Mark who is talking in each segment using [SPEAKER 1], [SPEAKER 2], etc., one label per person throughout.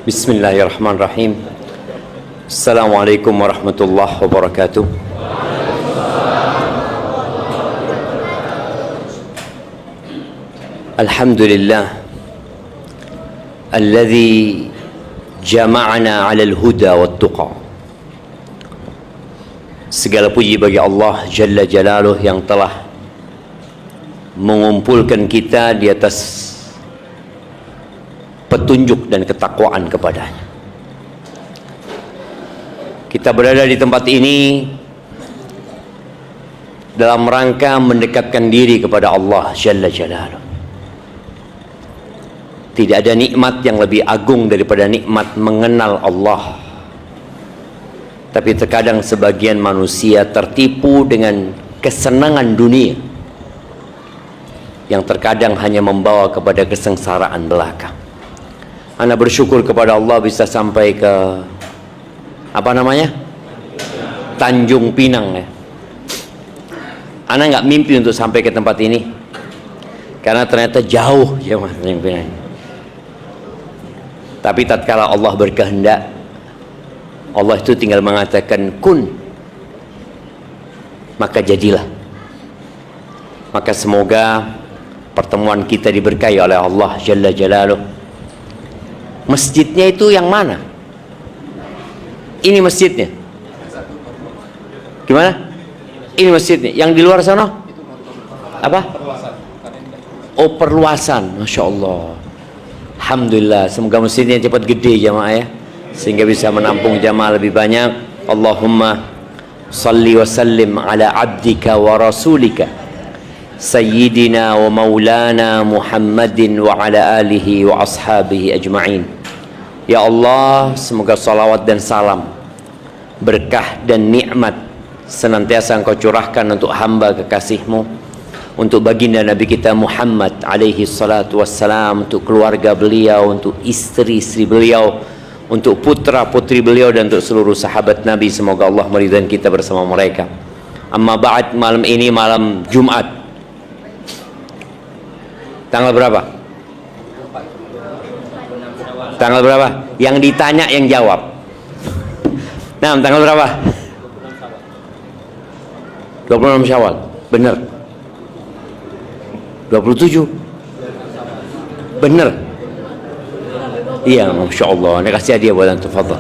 [SPEAKER 1] Bismillahirrahmanirrahim. Assalamualaikum warahmatullahi wabarakatuh. Alhamdulillah alladzi jama'ana 'alal huda wat tuqa. Segala puji bagi Allah Jalla Jalaluh yang telah mengumpulkan kita di atas petunjuk dan ketakwaan kepadanya. Kita berada di tempat ini dalam rangka mendekatkan diri kepada Allah Jalla Jalaluh. Tidak ada nikmat yang lebih agung daripada nikmat mengenal Allah. Tapi terkadang sebagian manusia tertipu dengan kesenangan dunia yang terkadang hanya membawa kepada kesengsaraan belaka. Ana bersyukur kepada Allah bisa sampai ke Tanjung Pinang ya. Ana nggak mimpi untuk sampai ke tempat ini karena ternyata jauh ya Mas Tanjung Pinang. Tapi tatkala Allah berkehendak, Allah itu tinggal mengatakan kun, maka jadilah. Maka semoga pertemuan kita diberkahi oleh Allah Jalla Jalaluh. Masjidnya itu yang mana? Ini masjidnya. Gimana? Ini masjidnya. Yang di luar sana? Apa? Oh, perluasan. Masya Allah. Alhamdulillah. Semoga masjidnya cepat gede jamaah ya, sehingga bisa menampung jamaah lebih banyak. Allahumma salli wa sallim ala abdika wa rasulika Sayyidina wa maulana Muhammadin wa ala alihi wa ashabihi ajma'in. Ya Allah, semoga salawat dan salam, berkah dan nikmat senantiasa Engkau curahkan untuk hamba kekasih-Mu, untuk baginda Nabi kita Muhammad alaihi salatu wassalam, untuk keluarga beliau, untuk istri-istri beliau, untuk putra-putri beliau, dan untuk seluruh sahabat Nabi. Semoga Allah meridhai kita bersama mereka. Amma ba'd, malam ini malam Jumat, tanggal berapa? Tanggal berapa? Yang ditanya yang jawab. Nah, tanggal berapa? 26 Syawal. Bener. 27. Bener. Iya, Masya Allah. Ini kasih hadiah buat antum. Fadhal.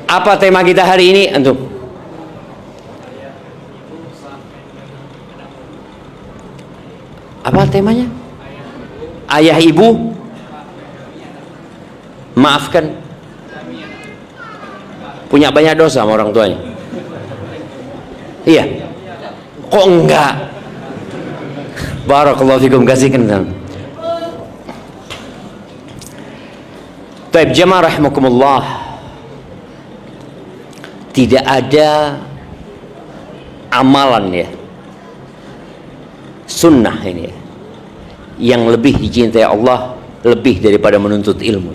[SPEAKER 1] Apa tema kita hari ini antum? Apa temanya? Ayah ibu maafkan, punya banyak dosa sama orang tuanya. Iya. Kok enggak? Barakallahu fikum, kasihkan. Taib jamaah rahimakumullah. Tidak ada amalan ya, sunnah ini ya, yang lebih dicintai Allah lebih daripada menuntut ilmu.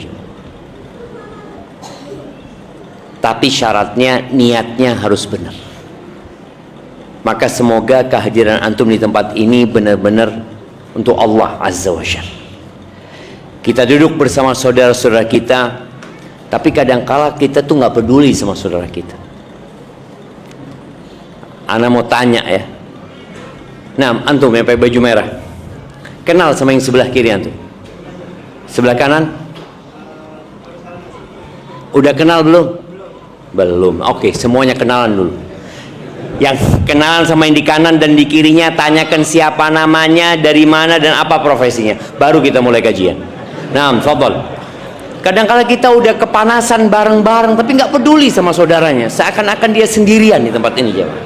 [SPEAKER 1] Tapi syaratnya, niatnya harus benar. Maka semoga kehadiran antum di tempat ini benar-benar untuk Allah Azza wa Jalla. Kita duduk bersama saudara-saudara kita, tapi kadangkala kita tuh nggak peduli sama saudara kita. Ana mau tanya ya. Nah, antum yang pakai baju merah, kenal sama yang sebelah kiri antum? Sebelah kanan? Udah kenal belum? Belum. Oke, semuanya kenalan dulu. Yang kenalan sama yang di kanan dan di kirinya, tanyakan siapa namanya, dari mana, dan apa profesinya. Baru kita mulai kajian. Nah, fadhal. Kadang-kala kita udah kepanasan bareng-bareng, tapi nggak peduli sama saudaranya. Seakan-akan dia sendirian di tempat ini, jemaah.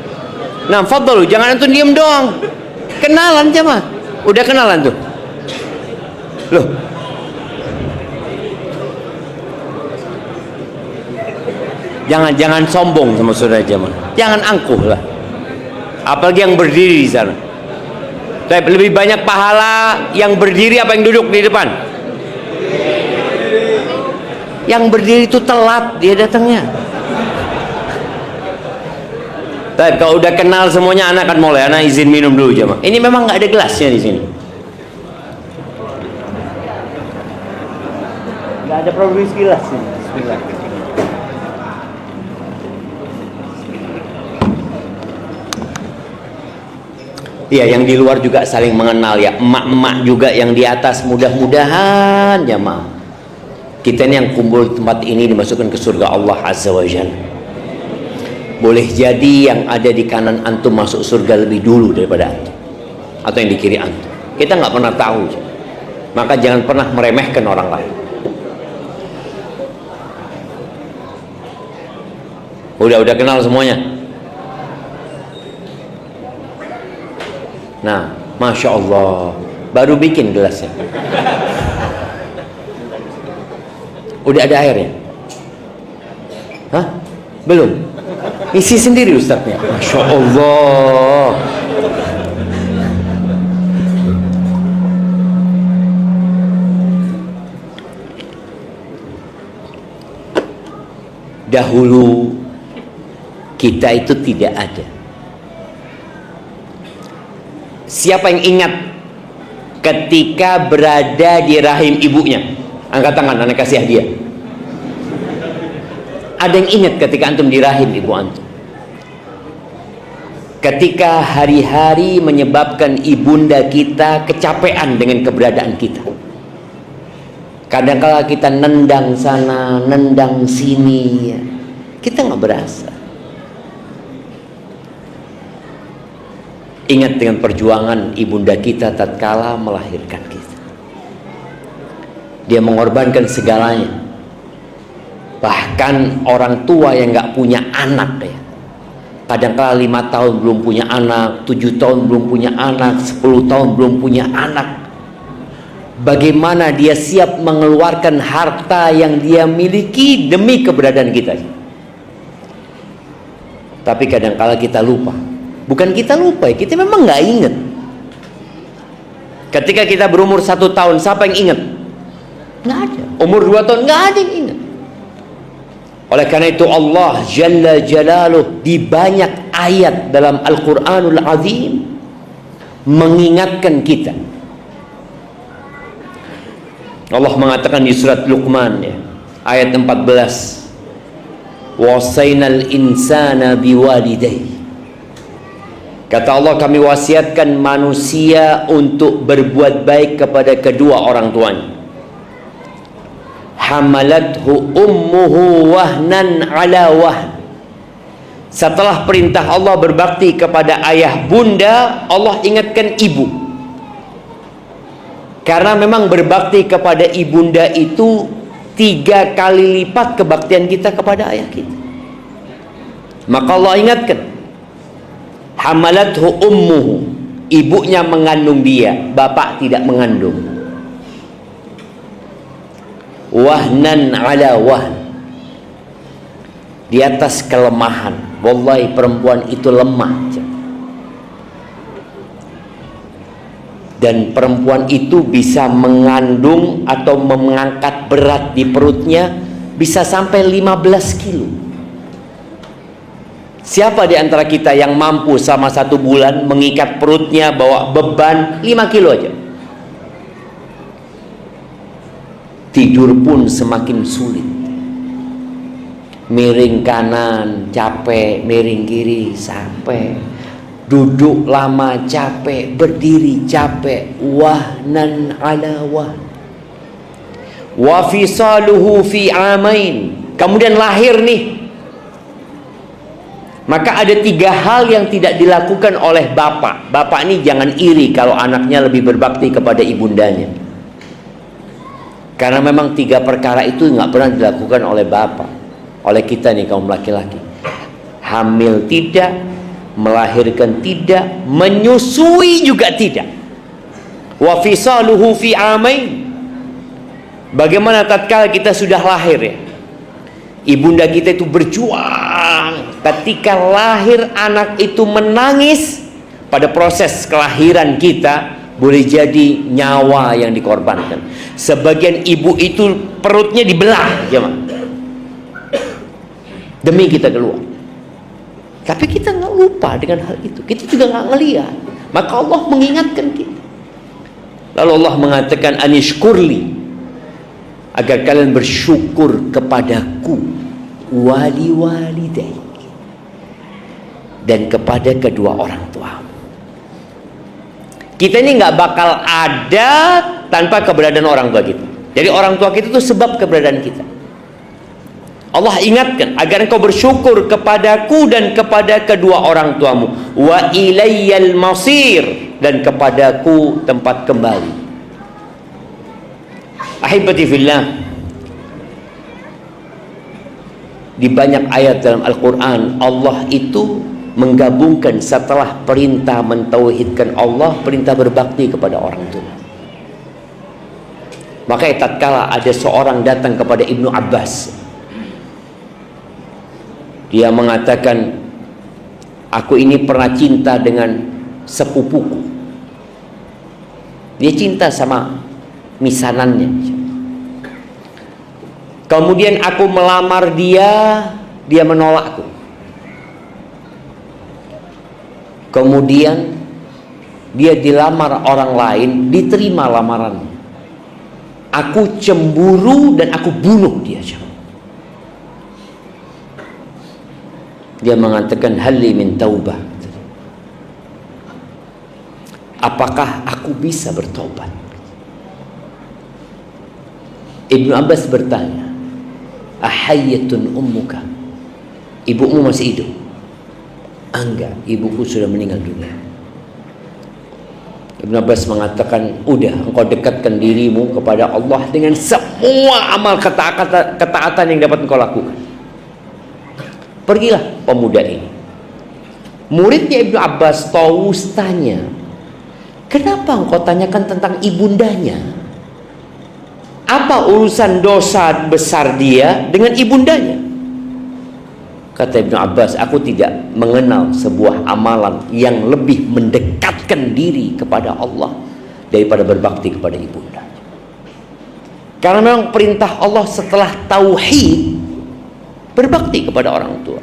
[SPEAKER 1] Nah, fadhal, jangan antum diem doang. Kenalan, jemaah. Udah kenalan tuh. Loh. Jangan sombong sama saudara jemaah. Jangan angkuh lah. Apalagi yang berdiri di sana. Tapi lebih banyak pahala yang berdiri apa yang duduk di depan? Yang berdiri itu telat dia datangnya. Tapi kalau udah kenal semuanya, anak akan mulai. Anak izin minum dulu jemaah. Ini memang nggak ada gelasnya di sini. Nggak ada perlu bismillah sini. Bismillah. Iya, yang di luar juga saling mengenal ya. Emak-emak juga yang di atas, mudah-mudahan jamaah kita ini yang kumpul di tempat ini dimasukkan ke surga Allah Azza wa Jalla. Boleh jadi yang ada di kanan antum masuk surga lebih dulu daripada antum, atau yang di kiri antum. Kita nggak pernah tahu. Maka jangan pernah meremehkan orang lain. Udah kenal semuanya. Nah, Masya Allah, baru bikin gelasnya. Udah ada airnya? Hah? Belum? Isi sendiri Ustadznya. Masya Allah. Dahulu kita itu tidak ada. Siapa yang ingat ketika berada di rahim ibunya? Angkat tangan, anak kasih hadiah. Ada yang ingat ketika antum di rahim ibu antum? Ketika hari-hari menyebabkan ibunda kita kecapean dengan keberadaan kita. Kadang-kala kita nendang sana, nendang sini, kita nggak berasa. Ingat dengan perjuangan ibunda kita tatkala melahirkan kita. Dia mengorbankan segalanya. Bahkan orang tua yang nggak punya anak ya, kadang-kala 5 tahun belum punya anak, 7 tahun belum punya anak, 10 tahun belum punya anak. Bagaimana dia siap mengeluarkan harta yang dia miliki demi keberadaan kita. Tapi kadang-kala kita lupa. Bukan kita lupa, kita memang nggak ingat. Ketika kita berumur 1 tahun, siapa yang ingat? Nggak ada. Umur 2 tahun, nggak ada yang ingat. Oleh karena itu Allah Jalla Jalaluh di banyak ayat dalam Al-Quranul Azim mengingatkan kita. Allah mengatakan di surat Luqman ya, ayat 14, wasainal insana biwalidayhi. Kata Allah, kami wasiatkan manusia untuk berbuat baik kepada kedua orang tuanya. Hamalathu ummuhu wahnan ala wahn. Setelah perintah Allah berbakti kepada ayah bunda, Allah ingatkan ibu. Karena memang berbakti kepada ibunda itu 3 kali lipat kebaktian kita kepada ayah kita. Maka Allah ingatkan, hamalathu ummuhu, ibunya mengandung dia, bapak tidak mengandung. Wahnan ala wahn, di atas kelemahan. Wallahi perempuan itu lemah. Dan perempuan itu bisa mengandung atau mengangkat berat di perutnya bisa sampai 15 kilo. Siapa di antara kita yang mampu sama 1 bulan mengikat perutnya bawa beban 5 kilo aja? Tidur pun semakin sulit. Miring kanan capek, miring kiri capek. Duduk lama capek, berdiri capek. Wahnan ala wahn. Wa fisaluhu fi amain. Kemudian lahir nih. Maka ada 3 hal yang tidak dilakukan oleh bapak. Bapak ini jangan iri kalau anaknya lebih berbakti kepada ibundanya. Karena memang 3 perkara itu nggak pernah dilakukan oleh bapak. Oleh kita nih kaum laki-laki. Hamil tidak, melahirkan tidak, menyusui juga tidak. Wa fisaluhu fi amain. Bagaimana tatkala kita sudah lahir ya? Ibunda kita itu berjuang. Ketika lahir anak itu menangis, pada proses kelahiran kita boleh jadi nyawa yang dikorbankan. Sebagian ibu itu perutnya dibelah jemaah, demi kita keluar. Tapi kita nggak lupa dengan hal itu. Kita juga nggak ngelihat. Maka Allah mengingatkan kita. Lalu Allah mengatakan anishkurli. agar kalian bersyukur kepadaku, wali walidayk, dan kepada kedua orang tua. Kita ini nggak bakal ada tanpa keberadaan orang tua kita. Jadi orang tua kita itu sebab keberadaan kita. Allah ingatkan agar engkau bersyukur kepadaku dan kepada kedua orang tuamu. Wa ilayyal masir, dan kepadaku tempat kembali. Ahibati fillah, di banyak ayat dalam Al-Quran Allah itu menggabungkan setelah perintah mentauhidkan Allah, perintah berbakti kepada orang tua. Makanya tatkala ada seorang datang kepada Ibnu Abbas, dia mengatakan, aku ini pernah cinta dengan sepupuku. Dia cinta sama misanannya. Kemudian aku melamar dia, dia menolakku. Kemudian dia dilamar orang lain, diterima lamarannya. Aku cemburu dan aku bunuh dia. Dia mengatakan, halli min taubah. Apakah aku bisa bertobat? Ibnu Abbas bertanya, ahayyatun ummuka? Ibumu masih hidup? Enggak, ibuku sudah meninggal dunia. Ibnu Abbas mengatakan, udah, engkau dekatkan dirimu kepada Allah dengan semua amal ketaatan yang dapat engkau lakukan. Pergilah pemuda ini. Muridnya Ibnu Abbas, Tawus, tanya, kenapa engkau tanyakan tentang ibundanya? Apa urusan dosa besar dia dengan ibundanya? Kata Ibnu Abbas, aku tidak mengenal sebuah amalan yang lebih mendekatkan diri kepada Allah daripada berbakti kepada ibunda. Karena memang perintah Allah setelah tauhid, berbakti kepada orang tua.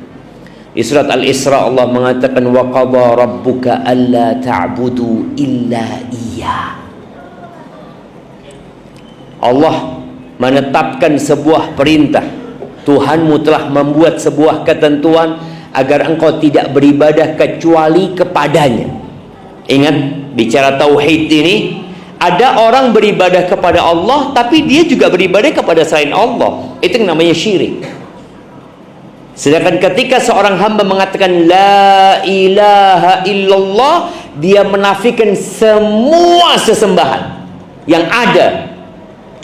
[SPEAKER 1] Di surat Al-Isra Allah mengatakan, wa qadha rabbuka alla ta'budu illa iyyah. Allah menetapkan sebuah perintah. Tuhanmu telah membuat sebuah ketentuan agar engkau tidak beribadah kecuali kepadanya. Ingat, bicara tauhid ini, ada orang beribadah kepada Allah tapi dia juga beribadah kepada selain Allah. Itu yang namanya syirik. Sedangkan ketika seorang hamba mengatakan la ilaha illallah, dia menafikan semua sesembahan yang ada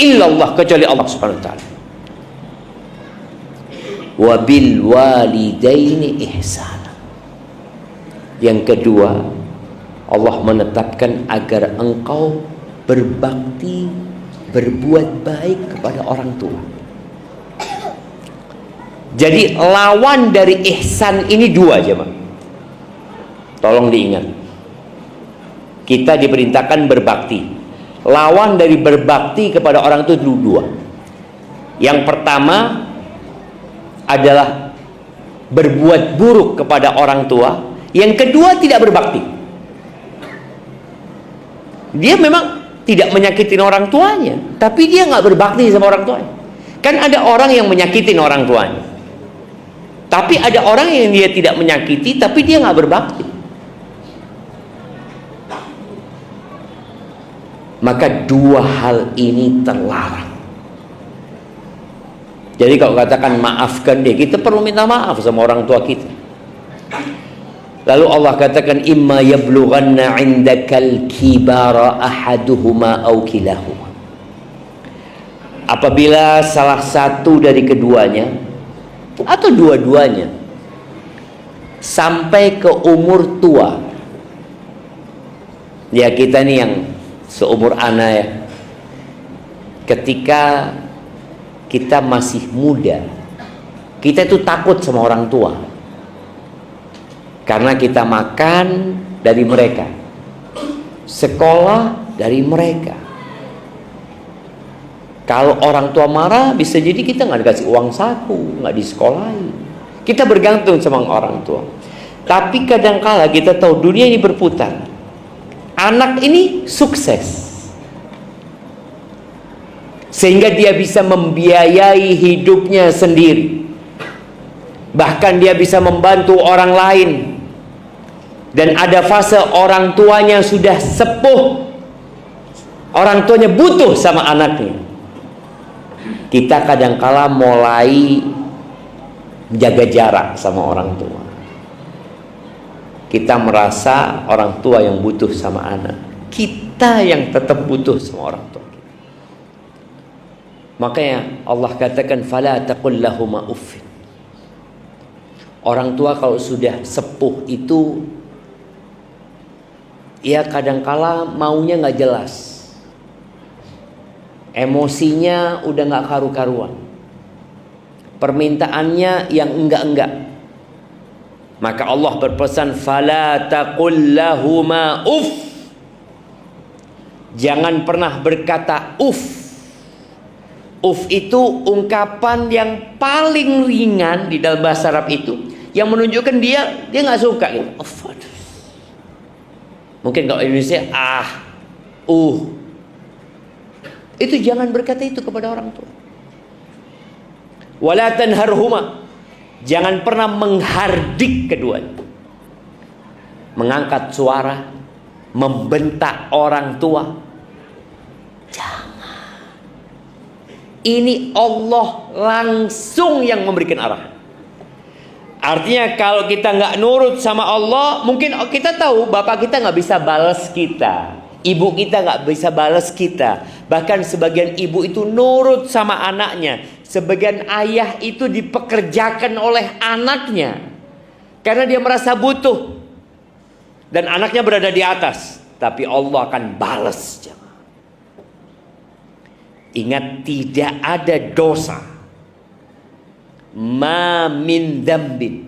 [SPEAKER 1] illallah kecuali Allah Subhanahu wa taala. Wa bil walidaini ihsana. Yang kedua, Allah menetapkan agar engkau berbakti, berbuat baik kepada orang tua. Jadi lawan dari ihsan ini dua aja, Pak. Tolong diingat. Kita diperintahkan berbakti. Lawan dari berbakti kepada orang itu dua. Yang pertama adalah berbuat buruk kepada orang tua. Yang kedua tidak berbakti. Dia memang tidak menyakitin orang tuanya, tapi dia nggak berbakti sama orang tuanya. Kan ada orang yang menyakitin orang tuanya. Tapi ada orang yang dia tidak menyakiti, tapi dia nggak berbakti. Maka dua hal ini terlarang. Jadi kalau katakan maafkan dia, kita perlu minta maaf sama orang tua kita. Lalu Allah katakan, imma yablughanna 'indakal kibara ahaduhuma aw kilahuma. Apabila salah satu dari keduanya atau dua-duanya sampai ke umur tua. Ya, kita nih yang seumur ana ya. Ketika kita masih muda, kita itu takut sama orang tua. Karena kita makan dari mereka, sekolah dari mereka. Kalau orang tua marah, bisa jadi kita nggak dikasih uang saku, nggak disekolahin. Kita bergantung sama orang tua. Tapi kadangkala kita tahu dunia ini berputar. Anak ini sukses. sehingga dia bisa membiayai hidupnya sendiri, bahkan dia bisa membantu orang lain. Dan ada fase orang tuanya sudah sepuh, orang tuanya butuh sama anaknya. Kita kadangkala mulai jaga jarak sama orang tua. Kita merasa orang tua yang butuh sama anak, kita yang tetap butuh sama orang tua. Makanya Allah katakan fala taqul lahuma uffin. Orang tua kalau sudah sepuh itu, ya kadangkala maunya nggak jelas, emosinya udah nggak karu-karuan, permintaannya yang enggak-enggak. Maka Allah berpesan fala taqul lahuma uff. Jangan pernah berkata uff. Uff itu ungkapan yang paling ringan di dalam bahasa Arab itu, yang menunjukkan dia nggak suka gitu. Uff. Mungkin kalau Indonesia itu jangan berkata itu kepada orang tua. Wala tanharhuma. Jangan pernah menghardik keduanya, mengangkat suara, membentak orang tua. Jangan. Ini Allah langsung yang memberikan arahan. Artinya kalau kita nggak nurut sama Allah, mungkin kita tahu bapak kita nggak bisa balas kita, ibu kita nggak bisa balas kita. Bahkan sebagian ibu itu nurut sama anaknya. Sebagian ayah itu dipekerjakan oleh anaknya karena dia merasa butuh, dan anaknya berada di atas. Tapi Allah akan balas. Ingat, tidak ada dosa ma min dzambin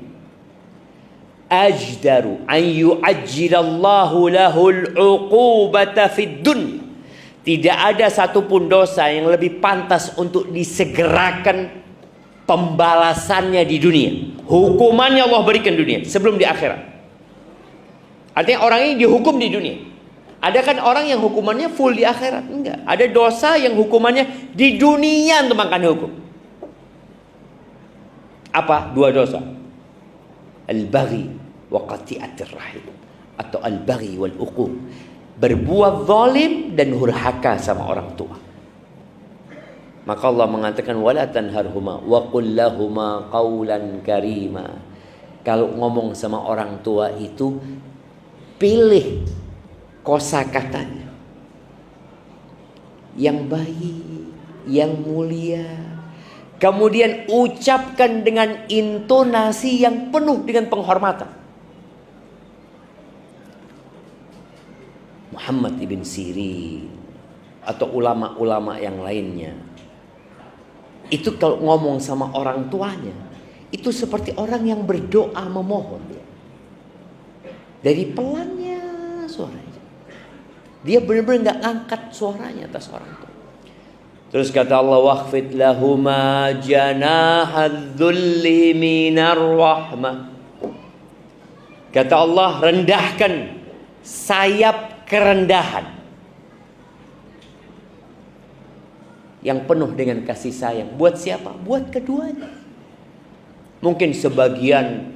[SPEAKER 1] ajdaru an yu'ajjilallahu lahul uqubata fid dunya. Tidak ada satupun dosa yang lebih pantas untuk disegerakan pembalasannya di dunia. Hukumannya Allah berikan dunia sebelum di akhirat. Artinya orang ini dihukum di dunia. Ada kan orang yang hukumannya full di akhirat? Enggak. Ada dosa yang hukumannya di dunia untuk makan hukum. Apa? Dua dosa. Al-baghi wa qati'atir rahim, atau al-baghi wal uquq. Berbuat zalim dan hurhaka sama orang tua. Maka Allah mengatakan wala tanharhuma wa qul lahuma qawlan karima. Kalau ngomong sama orang tua itu, pilih kosakatanya yang baik, yang mulia. Kemudian ucapkan dengan intonasi yang penuh dengan penghormatan. Muhammad ibn Sirin atau ulama-ulama yang lainnya, itu kalau ngomong sama orang tuanya, itu seperti orang yang berdoa memohon. Dari pelannya suaranya, dia benar-benar nggak angkat suaranya atas orang tua. Terus kata Allah, wakhfid lahuma janahadzulli minar rahmah. Kata Allah, rendahkan sayap kerendahan yang penuh dengan kasih sayang. Buat siapa? Buat keduanya. Mungkin sebagian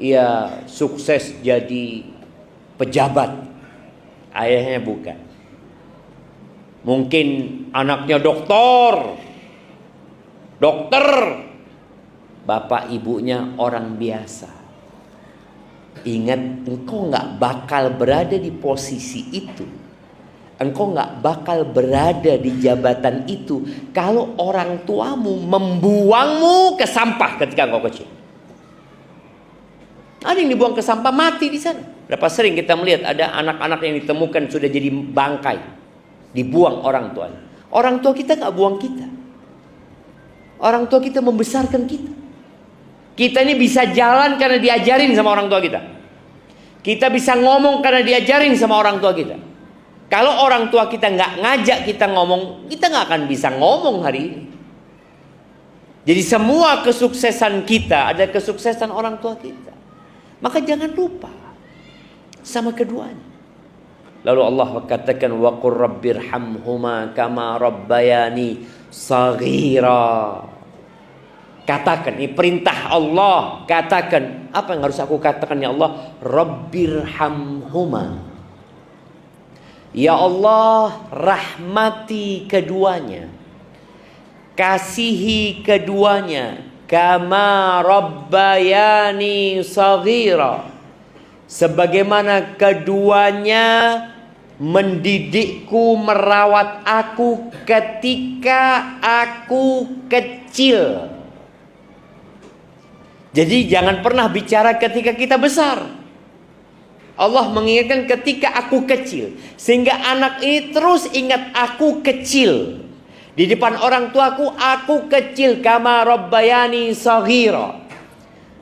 [SPEAKER 1] ya sukses jadi pejabat, ayahnya bukan. Mungkin anaknya dokter, bapak ibunya orang biasa. Ingat, engkau gak bakal berada di posisi itu, engkau gak bakal berada di jabatan itu kalau orang tuamu membuangmu ke sampah ketika engkau kecil. Ada yang dibuang ke sampah, mati di sana. Berapa sering kita melihat ada anak-anak yang ditemukan sudah jadi bangkai, dibuang orang tuanya. Orang tua kita gak buang kita. Orang tua kita membesarkan kita. Kita ini bisa jalan karena diajarin sama orang tua kita. Kita bisa ngomong karena diajarin sama orang tua kita. Kalau orang tua kita nggak ngajak kita ngomong, kita nggak akan bisa ngomong hari ini. Jadi semua kesuksesan kita ada kesuksesan orang tua kita. Maka jangan lupa sama keduanya. Lalu Allah katakan wa qur rabbirhamhuma kama rabbayani saghira. Katakan, ini perintah Allah. Katakan, apa yang harus aku katakan ya Allah? Rabbirhamhuma. Ya Allah, rahmati keduanya, kasihi keduanya, kama rabbayani saghira, sebagaimana keduanya mendidikku, merawat aku ketika aku kecil. Jadi jangan pernah bicara ketika kita besar. Allah mengingatkan ketika aku kecil, sehingga anak ini terus ingat aku kecil. Di depan orang tuaku, aku kecil, kama rabbayani saghira.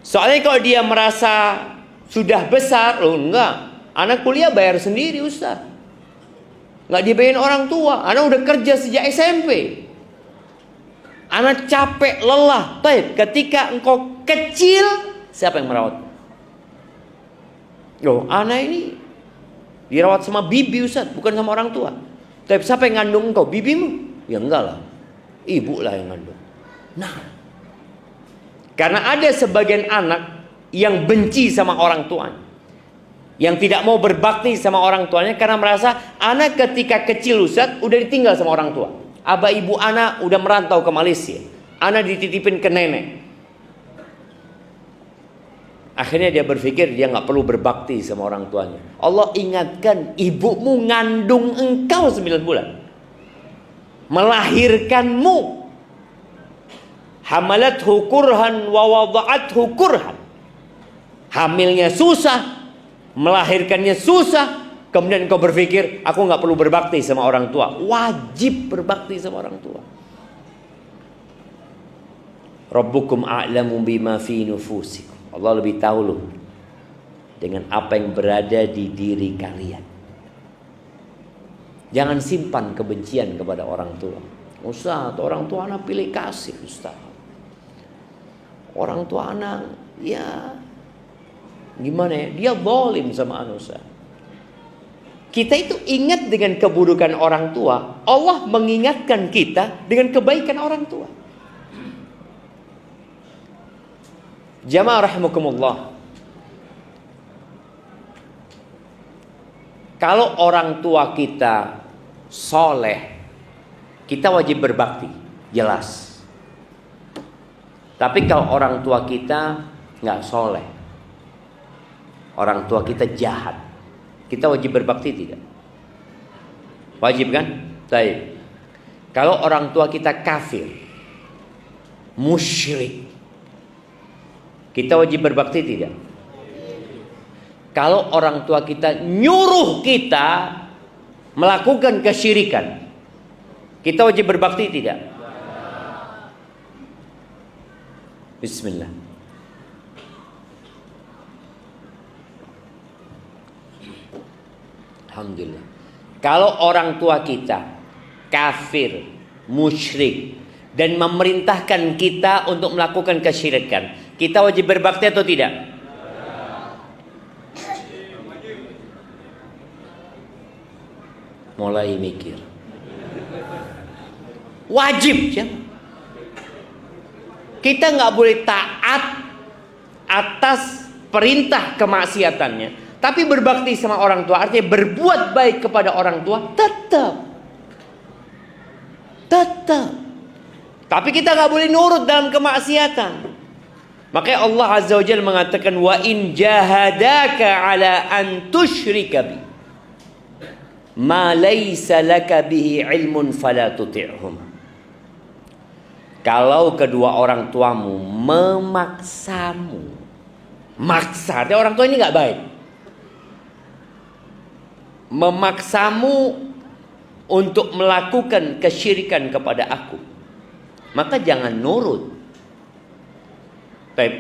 [SPEAKER 1] Soalnya kalau dia merasa sudah besar, loh enggak, anak kuliah bayar sendiri Ustaz, enggak dibayarin orang tua. Anak udah kerja sejak SMP, anak capek, lelah. Baik, ketika engkau kecil, siapa yang merawat? Loh, anak ini dirawat sama bibi Ustaz, bukan sama orang tua. Tapi siapa yang ngandung engkau? Bibimu? Ya enggak lah, ibu lah yang ngandung. Nah, karena ada sebagian anak yang benci sama orang tuanya, yang tidak mau berbakti sama orang tuanya karena merasa anak ketika kecil Ustaz udah ditinggal sama orang tua. Abah ibu anak udah merantau ke Malaysia, anak dititipin ke nenek. Akhirnya dia berpikir dia nggak perlu berbakti sama orang tuanya. Allah ingatkan, ibumu ngandung engkau 9 bulan, melahirkanmu. Hamalathu kurhan wa wada'athu kurhan. Hamilnya susah, melahirkannya susah. Kemudian kau berpikir, aku nggak perlu berbakti sama orang tua. Wajib berbakti sama orang tua. Rabbukum a'lamu bima fi nufusikum. Allah lebih tahu loh dengan apa yang berada di diri kalian. Jangan simpan kebencian kepada orang tua. Ustaz, orang tua anak pilih kasih Ustaz. Orang tua anak, ya gimana ya, dia zalim sama anak Ustaz. Kita itu ingat dengan keburukan orang tua, Allah mengingatkan kita dengan kebaikan orang tua. Jamaah rahimakumullah. Kalau orang tua kita soleh, kita wajib berbakti, jelas. Tapi kalau orang tua kita nggak soleh, orang tua kita jahat, kita wajib berbakti tidak? Wajib kan? Baik. Kalau orang tua kita kafir, musyrik, kita wajib berbakti tidak? Kalau orang tua kita nyuruh kita melakukan kesyirikan, kita wajib berbakti tidak? Bismillah. Alhamdulillah. Kalau orang tua kita kafir, musyrik, dan memerintahkan kita untuk melakukan kesyirikan, kita wajib berbakti atau tidak? Mulai mikir. Wajib ya. Kita nggak boleh taat atas perintah kemaksiatannya, tapi berbakti sama orang tua, artinya berbuat baik kepada orang tua, tetap. Tapi kita nggak boleh nurut dalam kemaksiatan. Makanya Allah Azza wa Jalla mengatakan, wa in jahadaka ala an tusyrika bi ma laysa laka bihi ilmun fala tuti'hum. Kalau kedua orang tuamu memaksamu, maksa, artinya orang tua ini nggak baik, memaksamu untuk melakukan kesyirikan kepada aku, maka jangan nurut.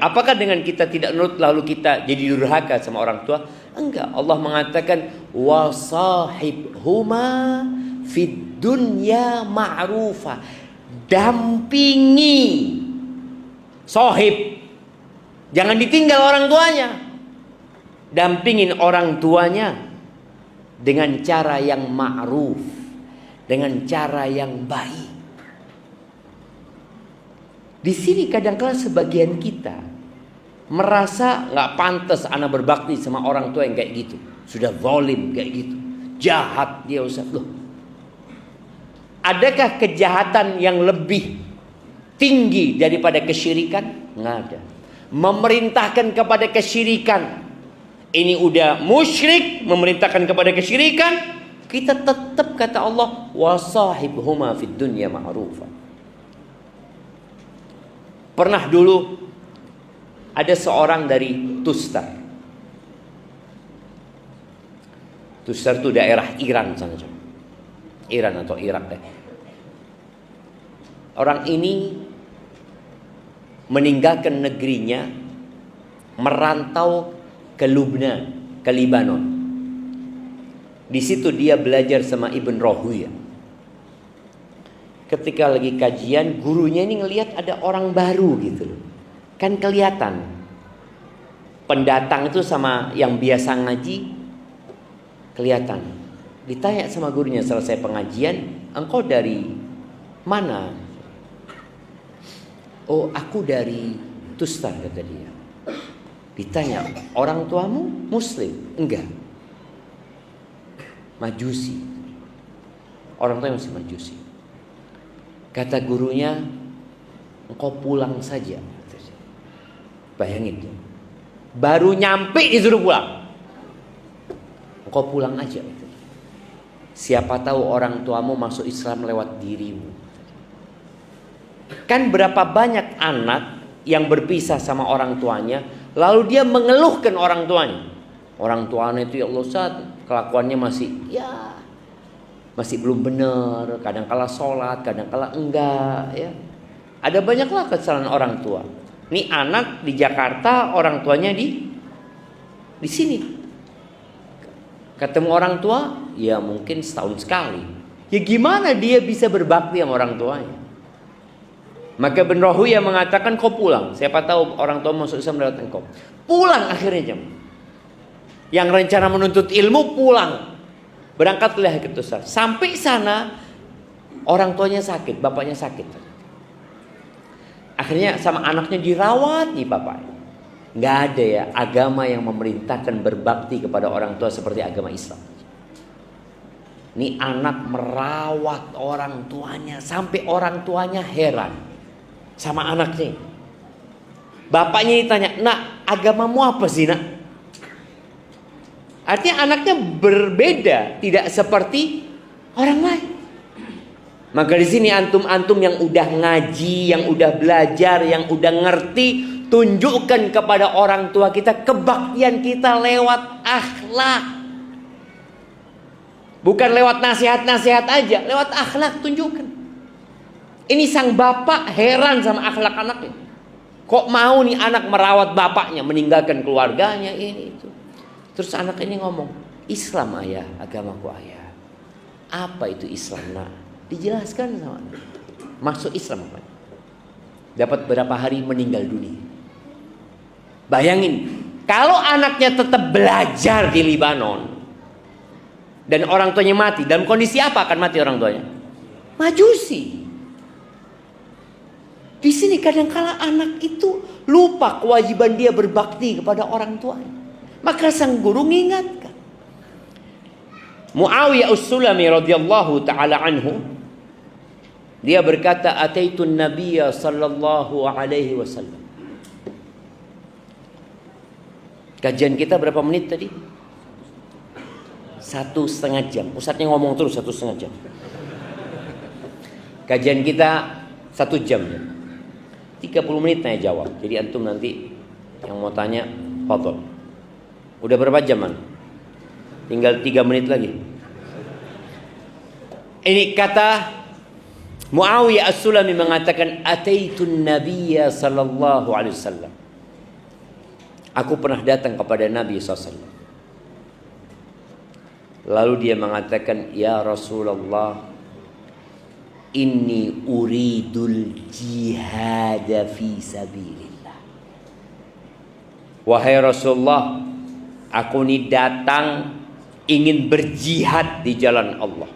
[SPEAKER 1] Apakah dengan kita tidak nurut lalu kita jadi durhaka sama orang tua? Enggak. Allah mengatakan wasahibhuma fid dunya ma'rufa. Dampingi sohib, jangan ditinggal orang tuanya. Dampingin orang tuanya dengan cara yang ma'ruf, dengan cara yang baik. Di sini kadang-kala sebagian kita merasa nggak pantas anak berbakti sama orang tua yang kayak gitu. Sudah zalim kayak gitu, jahat dia Ustaz. Loh, adakah kejahatan yang lebih tinggi daripada kesyirikan? Nggak ada. Memerintahkan kepada kesyirikan, ini udah musyrik, memerintahkan kepada kesyirikan, kita tetap kata Allah, wasahibhuma fid dunya ma'rufa. Pernah dulu ada seorang dari Tustar. Tustar itu daerah Iran sana, Iran atau Irak deh. Orang ini meninggalkan negerinya, merantau ke Lubnan, ke Libanon. Di situ dia belajar sama Ibn Rahuya. Ketika lagi kajian, gurunya ini ngelihat ada orang baru gitu loh. Kan kelihatan pendatang itu sama yang biasa ngaji kelihatan. Ditanya sama gurunya selesai pengajian, engkau dari mana? Oh, aku dari Tustar, kata dia. Ditanya, orang tuamu Muslim? Enggak, Majusi. Orang tuanya masih Majusi. Kata gurunya, engkau pulang saja. Bayangin, baru nyampe disuruh pulang. Engkau pulang aja. Siapa tahu orang tuamu masuk Islam lewat dirimu. Kan berapa banyak anak yang berpisah sama orang tuanya, lalu dia mengeluhkan orang tuanya. Orang tuanya itu, ya Allah Ustaz, kelakuannya masih belum benar, kadang kala sholat, kadang kala enggak, ya. Ada banyaklah kesalahan orang tua. Nih anak di Jakarta, orang tuanya di sini. Ketemu orang tua, ya mungkin setahun sekali. Ya gimana dia bisa berbakti sama orang tuanya? Maka Ibn Rahuya mengatakan, kau pulang. Siapa tahu orang tua masuk Islam lewat engkau. Pulang akhirnya jam. Yang rencana menuntut ilmu pulang. Berangkatlah ke Tustar. Sampai sana orang tuanya sakit, bapaknya sakit. Akhirnya sama anaknya dirawat di bapaknya. Nggak ada ya agama yang memerintahkan berbakti kepada orang tua seperti agama Islam. Ini anak merawat orang tuanya sampai orang tuanya heran sama anaknya. Bapaknya ditanya, nak, agamamu apa sih nak? Artinya anaknya berbeda, tidak seperti orang lain. Maka di sini antum-antum yang udah ngaji, yang udah belajar, yang udah ngerti, tunjukkan kepada orang tua kita kebaktian kita lewat akhlak. Bukan lewat nasihat-nasihat aja, lewat akhlak tunjukkan. Ini sang bapak heran sama akhlak anaknya. Kok mau nih anak merawat bapaknya, meninggalkan keluarganya, ini itu. Terus anak ini ngomong, Islam ayah, agamaku ayah. Apa itu Islam nak? Dijelaskan sama anak. Masuk Islam apa? Dapat berapa hari meninggal dunia. Bayangin, kalau anaknya tetap belajar di Libanon dan orang tuanya mati, dalam kondisi apa akan mati orang tuanya? Majusi. Di sini kadang-kala anak itu lupa kewajiban dia berbakti kepada orang tuanya. Maka sang guru mengingatkan. Muawiyah As-Sulami radhiyallahu taala anhu, dia berkata, "Ataitun Nabiyya sallallahu alaihi wasallam." Kajian kita berapa menit tadi? 1,5 jam. Ustadznya ngomong terus 1,5 jam. Kajian kita 1 jam. 30 menit tanya jawab. Jadi antum nanti yang mau tanya, fadhol. Udah berapa jam man? Tinggal 3 menit lagi. Ini kata Muawiyah As-Sulami mengatakan, "Ataitun Nabiyya sallallahu alaihi wasallam." Aku pernah datang kepada Nabi SAW. Lalu dia mengatakan, "Ya Rasulullah, inni uridul jihad fi sabilillah." Wahai Rasulullah, aku ini datang ingin berjihad di jalan Allah.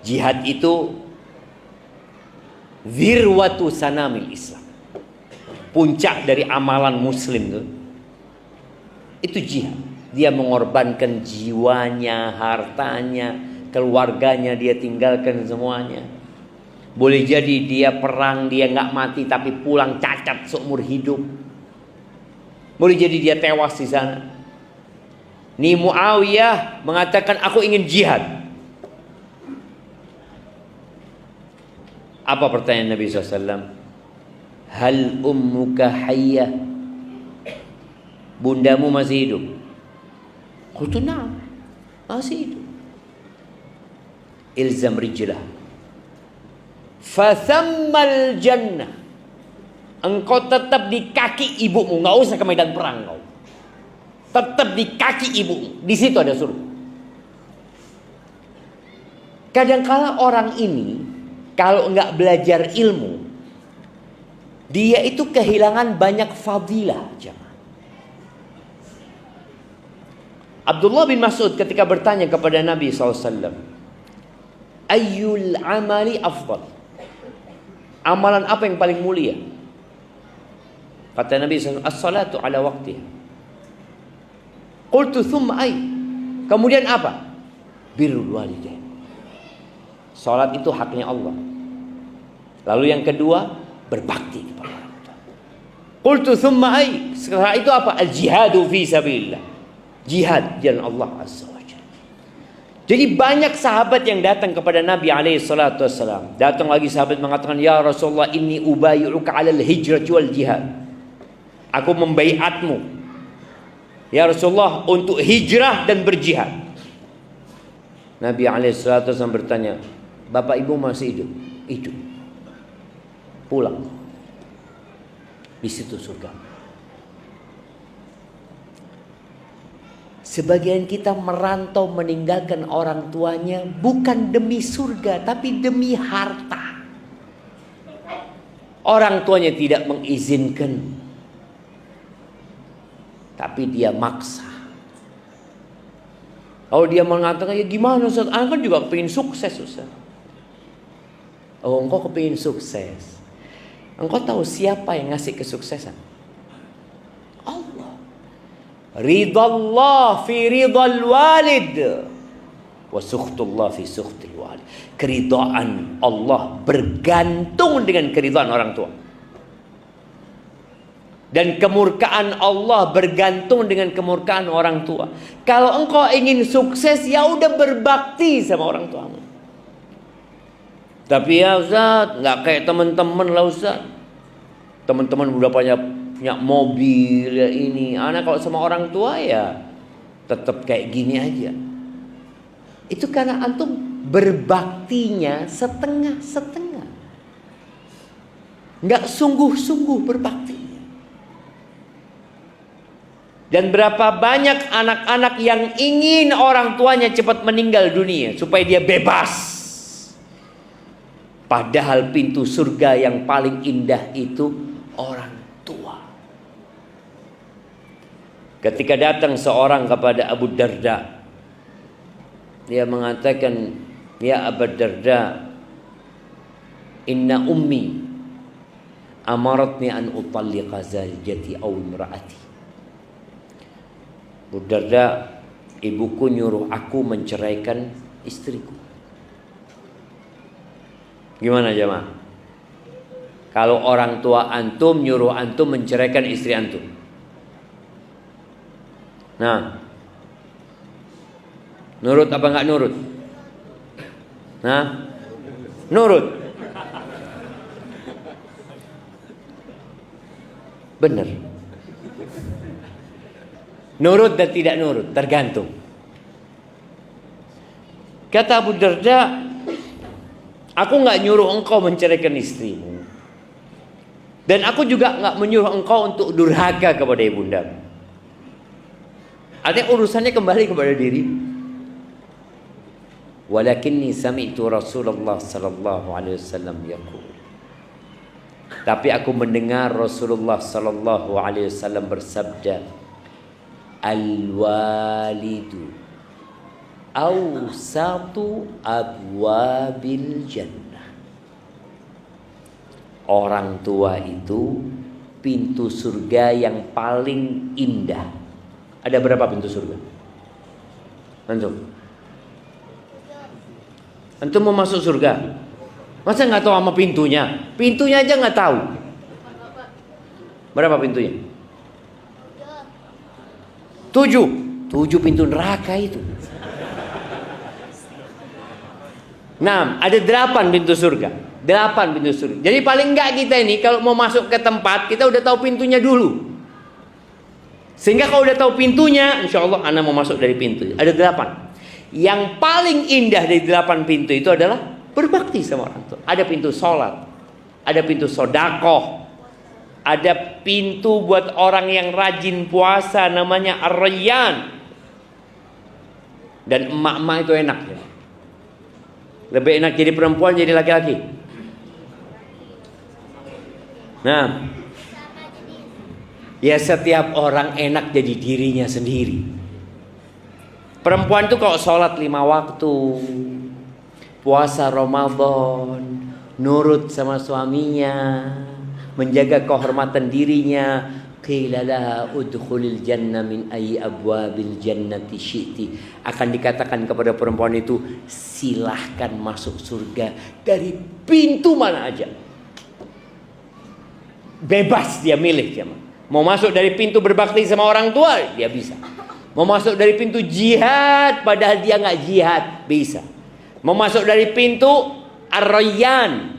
[SPEAKER 1] Jihad itu zirwatu sanamil Islam. Puncak dari amalan muslim itu jihad. Dia mengorbankan jiwanya, hartanya, keluarganya, dia tinggalkan semuanya. Boleh jadi dia perang, dia nggak mati tapi pulang cacat seumur hidup. Boleh jadi dia tewas di sana. Ni Muawiyah mengatakan, aku ingin jihad. Apa pertanyaan Nabi SAW? Hal ummuka hayyah? Bundamu masih hidup? Qultu na'am, masih hidup. Ilzam rijlah fathammal jannah. Engkau tetap di kaki ibumu, nggak usah ke medan perang kau. Tetap di kaki ibumu, di situ ada surga. Kadangkala orang ini kalau nggak belajar ilmu, dia itu kehilangan banyak fadilah. Jangan. Abdullah bin Mas'ud ketika bertanya kepada Nabi SAW, ayyul amali afdal? Amalan apa yang paling mulia? Kata Nabi SAW, as-salatu ala waqtiha. Qultu thumma ay? Kemudian apa? Birrul walidain. Salat itu haknya Allah. Lalu yang kedua, berbakti kepada orang tua. Qultu thumma ay? Setelah itu apa? Al-jihadu fi sabilillah. Jihad jalan Allah Azza wa Jalla. Jadi banyak sahabat yang datang kepada Nabi SAW. Datang lagi sahabat mengatakan, ya Rasulullah, inni ubayyuka 'alal hijrati wal jihad. Aku membaiatmu, ya Rasulullah, untuk hijrah dan berjihad. Nabi SAW bertanya, bapak ibu masih hidup? Hidup. Pulang. Di situ surga. Sebagian kita merantau meninggalkan orang tuanya bukan demi surga, tapi demi harta. Orang tuanya tidak mengizinkan, tapi dia maksa. Kalau dia mengatakan, ya gimana Ustaz? Anak kan juga kepingin sukses Ustaz. Oh, engkau kepingin sukses. Engkau tahu siapa yang ngasih kesuksesan? Allah. Ridallah fi ridal walid wa sukhtullah fi sukhtil walid. Keridhaan Allah bergantung dengan keridhaan orang tua. Dan kemurkaan Allah bergantung dengan kemurkaan orang tua. Kalau engkau ingin sukses, ya udah berbakti sama orang tuamu. Tapi ya Ustaz, nggak kayak teman-teman lah Ustaz. Teman-teman udah punya mobil ya ini. Anak kalau sama orang tua ya tetap kayak gini aja. Itu karena antum berbaktinya setengah-setengah. Nggak sungguh-sungguh berbakti. Dan berapa banyak anak-anak yang ingin orang tuanya cepat meninggal dunia supaya dia bebas. Padahal pintu surga yang paling indah itu orang tua. Ketika datang seorang kepada Abu Darda, dia mengatakan, ya Abu Darda, inna ummi amaratni an utalliqa zawjati aw imraati. Abu Darda, ibuku nyuruh aku menceraikan istriku. Gimana jemaah? Kalau orang tua antum nyuruh antum menceraikan istri antum. Nah, nurut apa enggak nurut? Nah, nurut. Benar. Nurut dan tidak nurut, tergantung. Kata Abu Darda, aku nggak nyuruh engkau menceraikan istrimu, dan aku juga nggak menyuruh engkau untuk durhaka kepada ibunda. Artinya urusannya kembali kepada diri. Walakinni sami'tu Rasulullah sallallahu alaihi wasallam yaqul. Tapi aku mendengar Rasulullah sallallahu alaihi wasallam bersabda, Al-walidu awsatu abwabil jannah. Orang tua itu pintu surga yang paling indah. Ada berapa pintu surga? Antum mau masuk surga, masa nggak tahu sama pintunya? Pintunya aja nggak tahu. Berapa pintunya? 7 pintu neraka itu. 6, ada 8 pintu surga. 8 pintu surga. Jadi paling enggak kita ini kalau mau masuk ke tempat, kita udah tahu pintunya dulu. Sehingga kalau udah tahu pintunya, insya Allah anak mau masuk dari pintu. Ada 8. Yang paling indah dari 8 pintu itu adalah berbakti sama orang tua. Ada pintu sholat, ada pintu sodakoh, ada pintu buat orang yang rajin puasa, namanya Ar-Rayyan. Dan emak-emak itu enak ya. Lebih enak jadi perempuan jadi laki-laki. Nah, ya setiap orang enak jadi dirinya sendiri. Perempuan itu kalau sholat 5 waktu, puasa Ramadan, nurut sama suaminya, menjaga kehormatan dirinya, qila laha udkhulil jannah min ayyi abwabil jannati syi'ti, akan dikatakan kepada perempuan itu, silahkan masuk surga dari pintu mana aja. Bebas dia milih dia. Mau masuk dari pintu berbakti sama orang tua, dia bisa. Mau masuk dari pintu jihad padahal dia nggak jihad, bisa. Mau masuk dari pintu Ar-Rayyan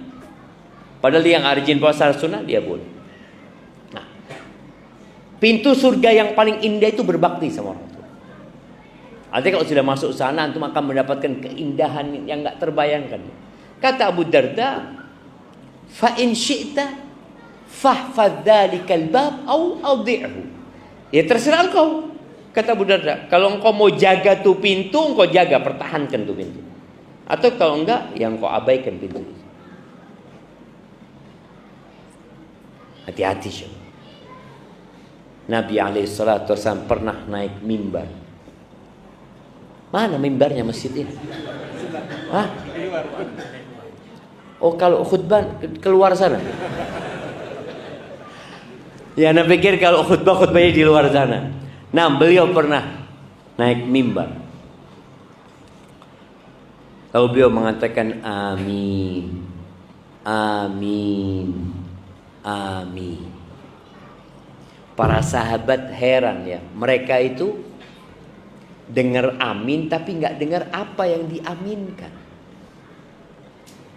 [SPEAKER 1] padahal dia nggak rajin puasa sunnah, dia boleh. Nah, pintu surga yang paling indah itu berbakti sama orang tua. Artinya kalau sudah masuk sana, antum akan mendapatkan keindahan yang nggak terbayangkan. Kata Abu Darda, fa in syi'ta fahfadz dzalikal bab au adhi'hu. Ya terserah engkau. Kata Abu Darda, kalau engkau mau jaga tuh pintu, engkau jaga, pertahankan tuh pintu. Atau kalau enggak, ya engkau abaikan pintu itu. Hati-hati syekh. Nabi SAW pernah naik mimbar. Mana mimbarnya masjid ini? Hah? Oh, kalau khutbah keluar sana. Ya, Anda pikir kalau khutbahnya di luar sana. Nah, beliau pernah naik mimbar. Lalu beliau mengatakan amin, amin, amin. Para sahabat heran ya. Mereka itu dengar amin tapi nggak dengar apa yang diaminkan.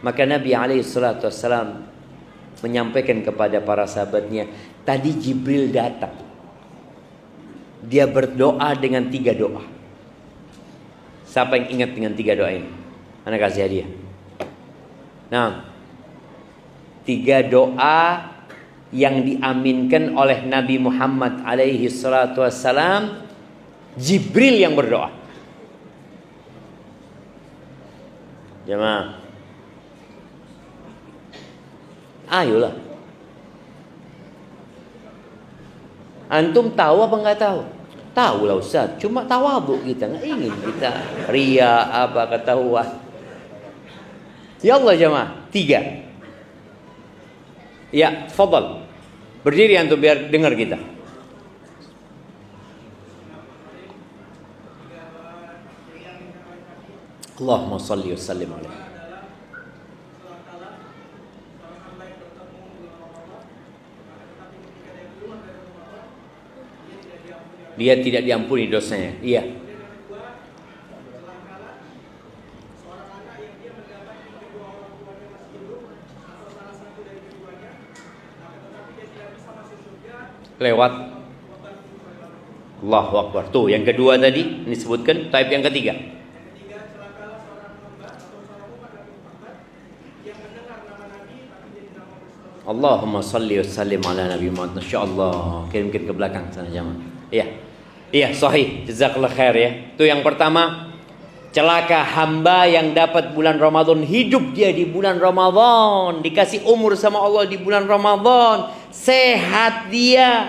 [SPEAKER 1] Maka Nabi SAW menyampaikan kepada para sahabatnya, tadi Jibril datang. Dia berdoa dengan 3 doa. Siapa yang ingat dengan 3 doa ini? Anda kasih hadiah. Nah, 3 doa yang diaminkan oleh Nabi Muhammad alaihi salatu wassalam, Jibril yang berdoa. Jemaah, ayolah. Antum tahu apa enggak tahu? Tahu lah Ustaz, cuma tawadhu kita, enggak ingin kita ria apa ketahuan. Ya Allah jemaah, 3. Ya, fadal. Berdiri antum biar dengar kita. Allahumma shalli wa sallim alaihi. Dia tidak diampuni dosanya. Iya. Lewat. Allahu Akbar. Tuh yang kedua tadi ini sebutkan. Type yang ketiga. Allahumma salli wa sallim ala Nabi Muhammad. Insyaallah. Kirim-kirim ke belakang sana jamaah. Iya. Iya, sahih. Jazakallah khair ya. Itu yang pertama. Celaka hamba yang dapat bulan Ramadan, hidup dia di bulan Ramadan, dikasih umur sama Allah di bulan Ramadan, sehat dia.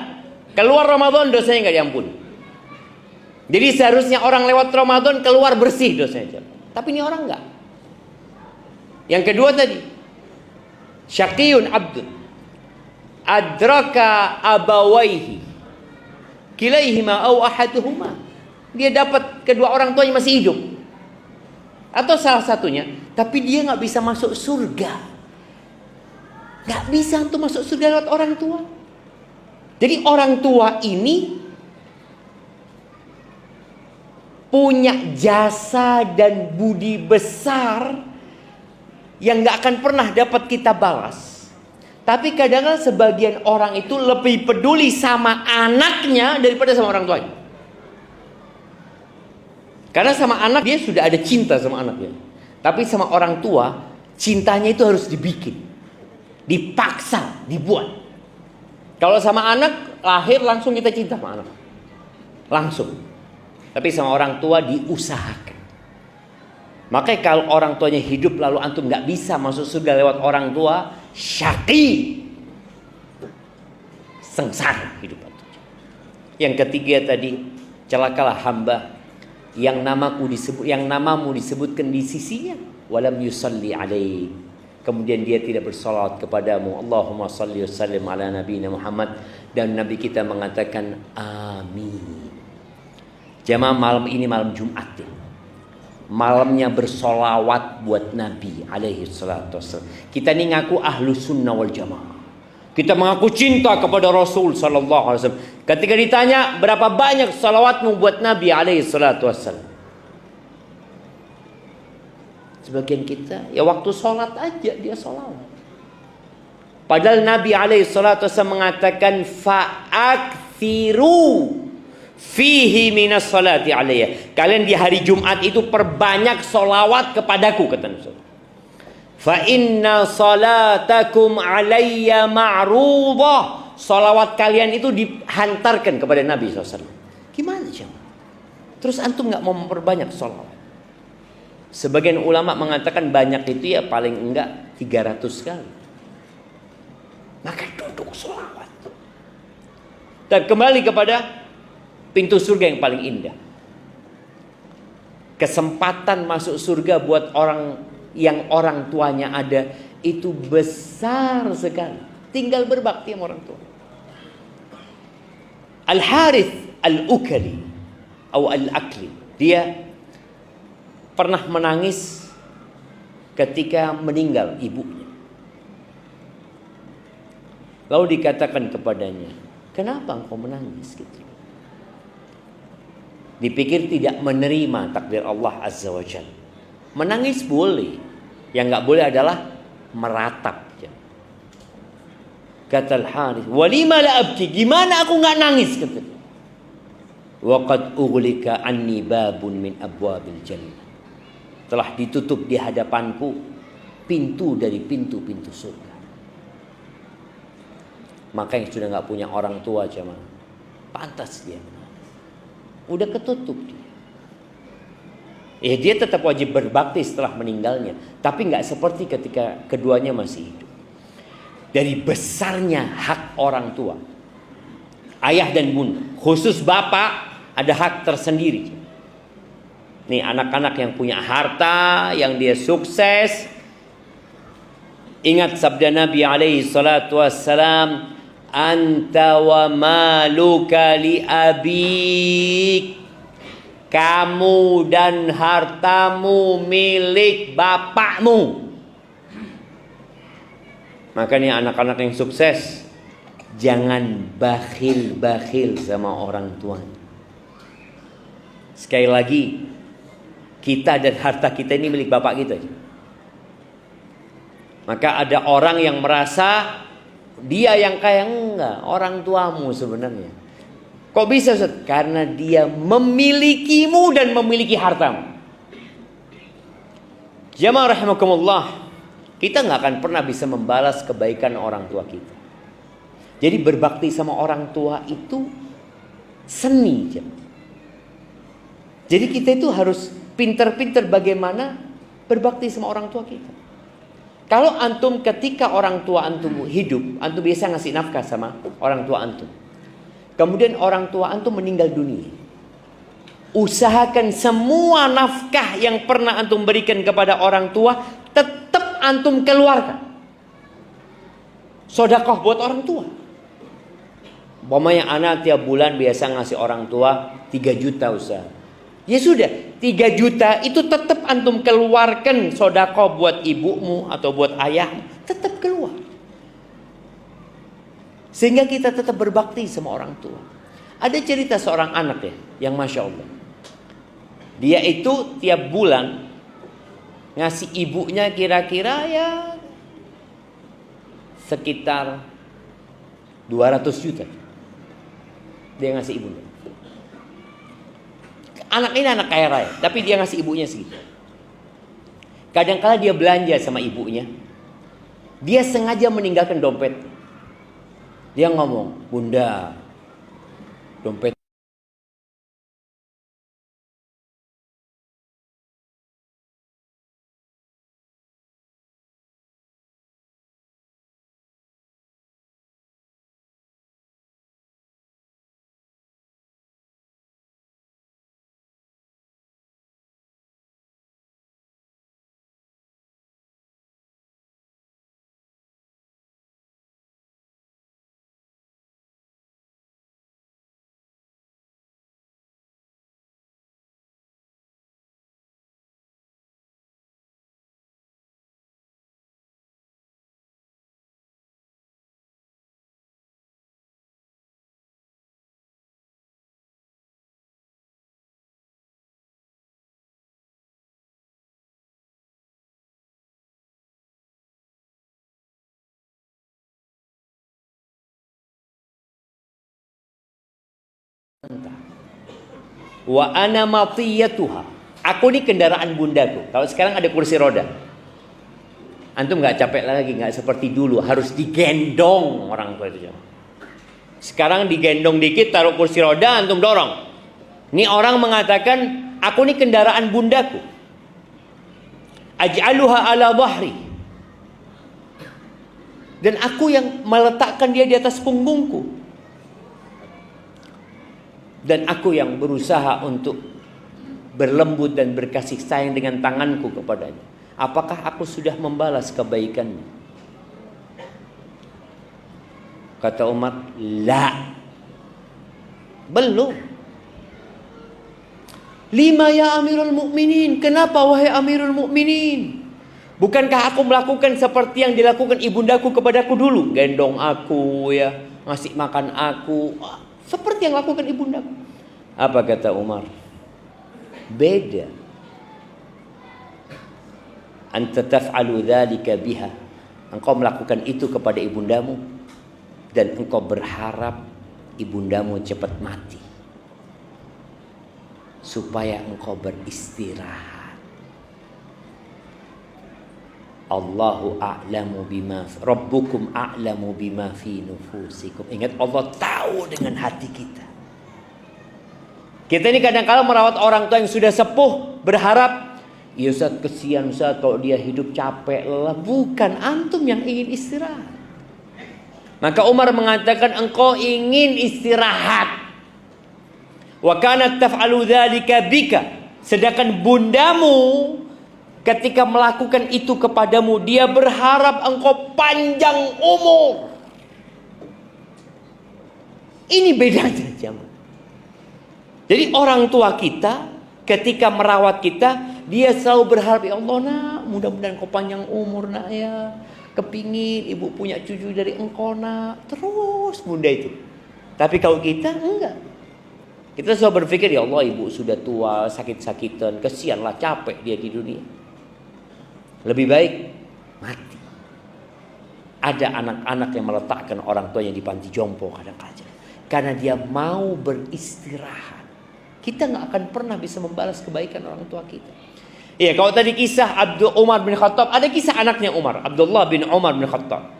[SPEAKER 1] Keluar Ramadan dosanya enggak diampuni. Jadi seharusnya orang lewat Ramadan keluar bersih dosanya. Tapi ini orang enggak. Yang kedua tadi, syaqiyun abdun adraka abawaihi kilaihima au ahaduhuma. Dia dapat kedua orang tuanya masih hidup, atau salah satunya, tapi dia nggak bisa masuk surga. Nggak bisa untuk masuk surga lewat orang tua. Jadi orang tua ini punya jasa dan budi besar yang nggak akan pernah dapat kita balas. Tapi kadang-kadang sebagian orang itu lebih peduli sama anaknya daripada sama orang tuanya. Karena sama anak dia sudah ada cinta sama anaknya. Tapi sama orang tua, cintanya itu harus dibikin, dipaksa, dibuat. Kalau sama anak, lahir langsung kita cinta sama anak. Langsung. Tapi sama orang tua diusahakan. Makanya kalau orang tuanya hidup lalu antum gak bisa masuk surga lewat orang tua, syaqi, sengsara hidup antum. Yang ketiga tadi, celakalah hamba yang namamu disebutkan di sisinya, walam yusalli alaik, kemudian dia tidak bersalawat kepadamu. Allahumma salli wa sallim ala nabiyina Muhammad, dan Nabi kita mengatakan amin. Jamaah, malam ini malam Jumat ya. Malamnya bersolawat buat Nabi alaihi salatu wassalam. Kita ini ngaku ahlu sunnah wal jamaah. Kita mengaku cinta kepada Rasul sallallahu alaihi wasallam. Ketika ditanya berapa banyak salawatmu buat Nabi alaihi salatu wassalam, sebagian kita ya waktu sholat aja dia sholawat. Padahal Nabi alaihi salatu wassalam mengatakan fa'akthiru fihi minas salati alayya. Kalian di hari Jumat itu perbanyak sholawat kepadaku, kata Nabi. Fa inna salatakum alayya ma'rudah. Salawat kalian itu dihantarkan kepada Nabi SAW. Gimana jemaah? Terus antum gak mau memperbanyak salawat? Sebagian ulama mengatakan banyak itu ya paling enggak 300 kali. Maka duduk salawat. Dan kembali kepada pintu surga yang paling indah. Kesempatan masuk surga buat orang yang orang tuanya ada itu besar sekali. Tinggal berbakti sama orang tua. Al-Harith Al-Ukali atau Al-Akli, dia pernah menangis ketika meninggal ibunya. Lalu dikatakan kepadanya, kenapa engkau menangis gitu? Dipikir tidak menerima takdir Allah Azza wa Jalla. Menangis boleh, yang nggak boleh adalah meratap. Kata Al-Harith, walima la abki, gimana aku nggak nangis? Kata dia. Waqad ughliqa anni babun min abwabil jannah. Telah ditutup di hadapanku pintu dari pintu-pintu surga. Maka yang sudah nggak punya orang tua jemaah, pantas dia menangis. Udah ketutup dia. Dia tetap wajib berbakti setelah meninggalnya, tapi nggak seperti ketika keduanya masih hidup. Dari besarnya hak orang tua, ayah dan bunda, khusus bapak ada hak tersendiri. Nih anak-anak yang punya harta, yang dia sukses, ingat sabda Nabi alaihi salatu wassalam, anta wa maluka li abik. Kamu dan hartamu milik bapakmu. Makanya anak-anak yang sukses, jangan bakhil-bakhil sama orang tuanya. Sekali lagi, kita dan harta kita ini milik bapak kita. Maka ada orang yang merasa dia yang kaya, enggak, orang tuamu sebenarnya. Kok bisa Ustaz? Karena dia memilikimu dan memiliki hartamu. Jamaah rahimakumullah, kita nggak akan pernah bisa membalas kebaikan orang tua kita. Jadi berbakti sama orang tua itu seni. Jadi kita itu harus pinter-pinter bagaimana berbakti sama orang tua kita. Kalau antum ketika orang tua antum hidup, antum biasa ngasih nafkah sama orang tua antum. Kemudian orang tua antum meninggal dunia. usahakan semua nafkah yang pernah antum berikan kepada orang tua tetap antum keluarkan. Sedekah buat orang tua. Umpamanya anak tiap bulan biasa ngasih orang tua 3 juta usaha. Ya sudah, 3 juta itu tetap antum keluarkan sedekah buat ibumu atau buat ayahmu, tetap keluar. Sehingga kita tetap berbakti sama orang tua. Ada cerita seorang anak ya, yang Masya Allah. Dia itu tiap bulan ngasih ibunya kira-kira ya sekitar 200 juta. Dia ngasih ibunya. Anak ini anak kaya raya, tapi dia ngasih ibunya segitu. Kadang-kala dia belanja sama ibunya. Dia sengaja meninggalkan dompet. Dia ngomong, "Bunda, dompet wa ana matiyatuha." Aku ini kendaraan bundaku. Kalau sekarang ada kursi roda, antum nggak capek lagi, nggak seperti dulu harus digendong orang tua itu. Sekarang digendong dikit, taruh kursi roda, antum dorong. Ini orang mengatakan, aku ini kendaraan bundaku. Aj'aluha ala dhahri. Dan aku yang meletakkan dia di atas punggungku. Dan aku yang berusaha untuk berlembut dan berkasih sayang dengan tanganku kepadanya. Apakah aku sudah membalas kebaikannya? Kata Umar, la. Belum. Lima ya Amirul Mukminin. Kenapa wahai Amirul Mukminin? Bukankah aku melakukan seperti yang dilakukan ibundaku kepadaku dulu? Gendong aku ya, ngasih makan aku. Seperti yang lakukan ibundaku. Apa kata Umar? Beda. Anta taf'alu dzalika biha. Engkau melakukan itu kepada ibundamu dan engkau berharap ibundamu cepat mati supaya engkau beristirahat. Allahu a'lamu bima rabbukum a'lamu bima fi nufusikum. Ingat, Allah tahu dengan hati kita. Kita ini kadang-kala merawat orang tua yang sudah sepuh, berharap, ya Ustaz, kesian Ustaz kalau dia hidup capek lelah. Bukan, antum yang ingin istirahat. Maka Umar mengatakan, engkau ingin istirahat. Wa kanat taf'alu dzalika bika. Sedangkan bundamu ketika melakukan itu kepadamu, dia berharap engkau panjang umur. Ini bedanya jemaah. Jadi orang tua kita ketika merawat kita, dia selalu berharap, ya Allah nak, mudah-mudahan kau panjang umur nak ya. Kepingin ibu punya cucu dari engkau nak. Terus bunda itu. Tapi kalau kita enggak. Kita selalu berpikir, ya Allah ibu sudah tua, sakit-sakitan, kesianlah, capek dia di dunia. Lebih baik mati. Ada anak-anak yang meletakkan orang tuanya di panti jompo kadang-kadang. Karena dia mau beristirahat. Kita nggak akan pernah bisa membalas kebaikan orang tua kita. Iya, kalau tadi kisah Abdul Umar bin Khattab, ada kisah anaknya Umar, Abdullah bin Umar bin Khattab.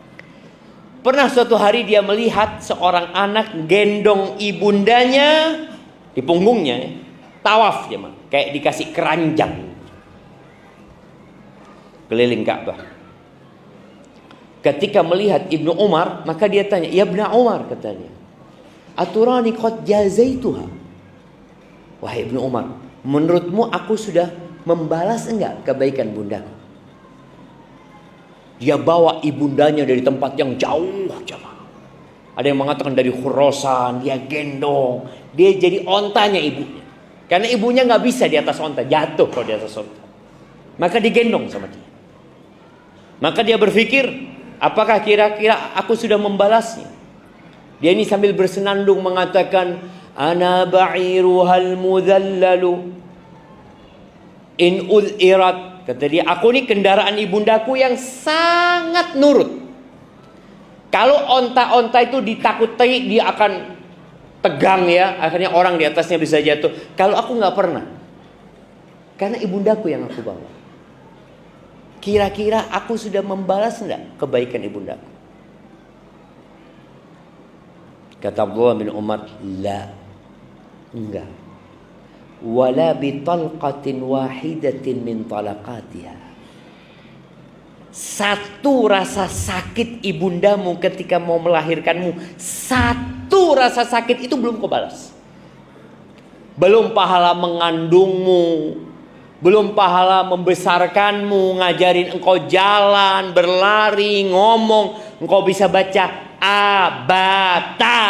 [SPEAKER 1] Pernah suatu hari dia melihat seorang anak gendong ibundanya di punggungnya, tawaf ya, kayak dikasih keranjang keliling Ka'bah. Ketika melihat Ibnu Umar, maka dia tanya, "Ya Ibnu Umar," katanya, "Aturani qad jazaituha?" Wahai Ibnu Umar, menurutmu aku sudah membalas enggak kebaikan bundaku? Dia bawa ibundanya dari tempat yang jauh, jemaah. Ada yang mengatakan dari Khurasan, dia gendong, dia jadi ontanya ibunya. Karena ibunya nggak bisa di atas onta, jatuh kalau di atas onta. Maka digendong sama dia. Maka dia berpikir, apakah kira-kira aku sudah membalasnya? Dia ini sambil bersenandung mengatakan, ana ba'iruhal mudhallalu in ul'irat. Kata dia, aku ini kendaraan ibundaku yang sangat nurut. Kalau onta-onta itu ditakuti, dia akan tegang ya. Akhirnya orang di atasnya bisa jatuh. Kalau aku nggak pernah. Karena ibundaku yang aku bawa. Kira-kira aku sudah membalas enggak kebaikan ibundaku? Kata Abdullah bin Umar, la. Enggak. Wala bitalqatin wahidatin min talaqatiha. Satu rasa sakit ibundamu ketika mau melahirkanmu, satu rasa sakit itu belum kau balas. Belum pahala mengandungmu, belum pahala membesarkanmu, ngajarin engkau jalan, berlari, ngomong, engkau bisa baca abata.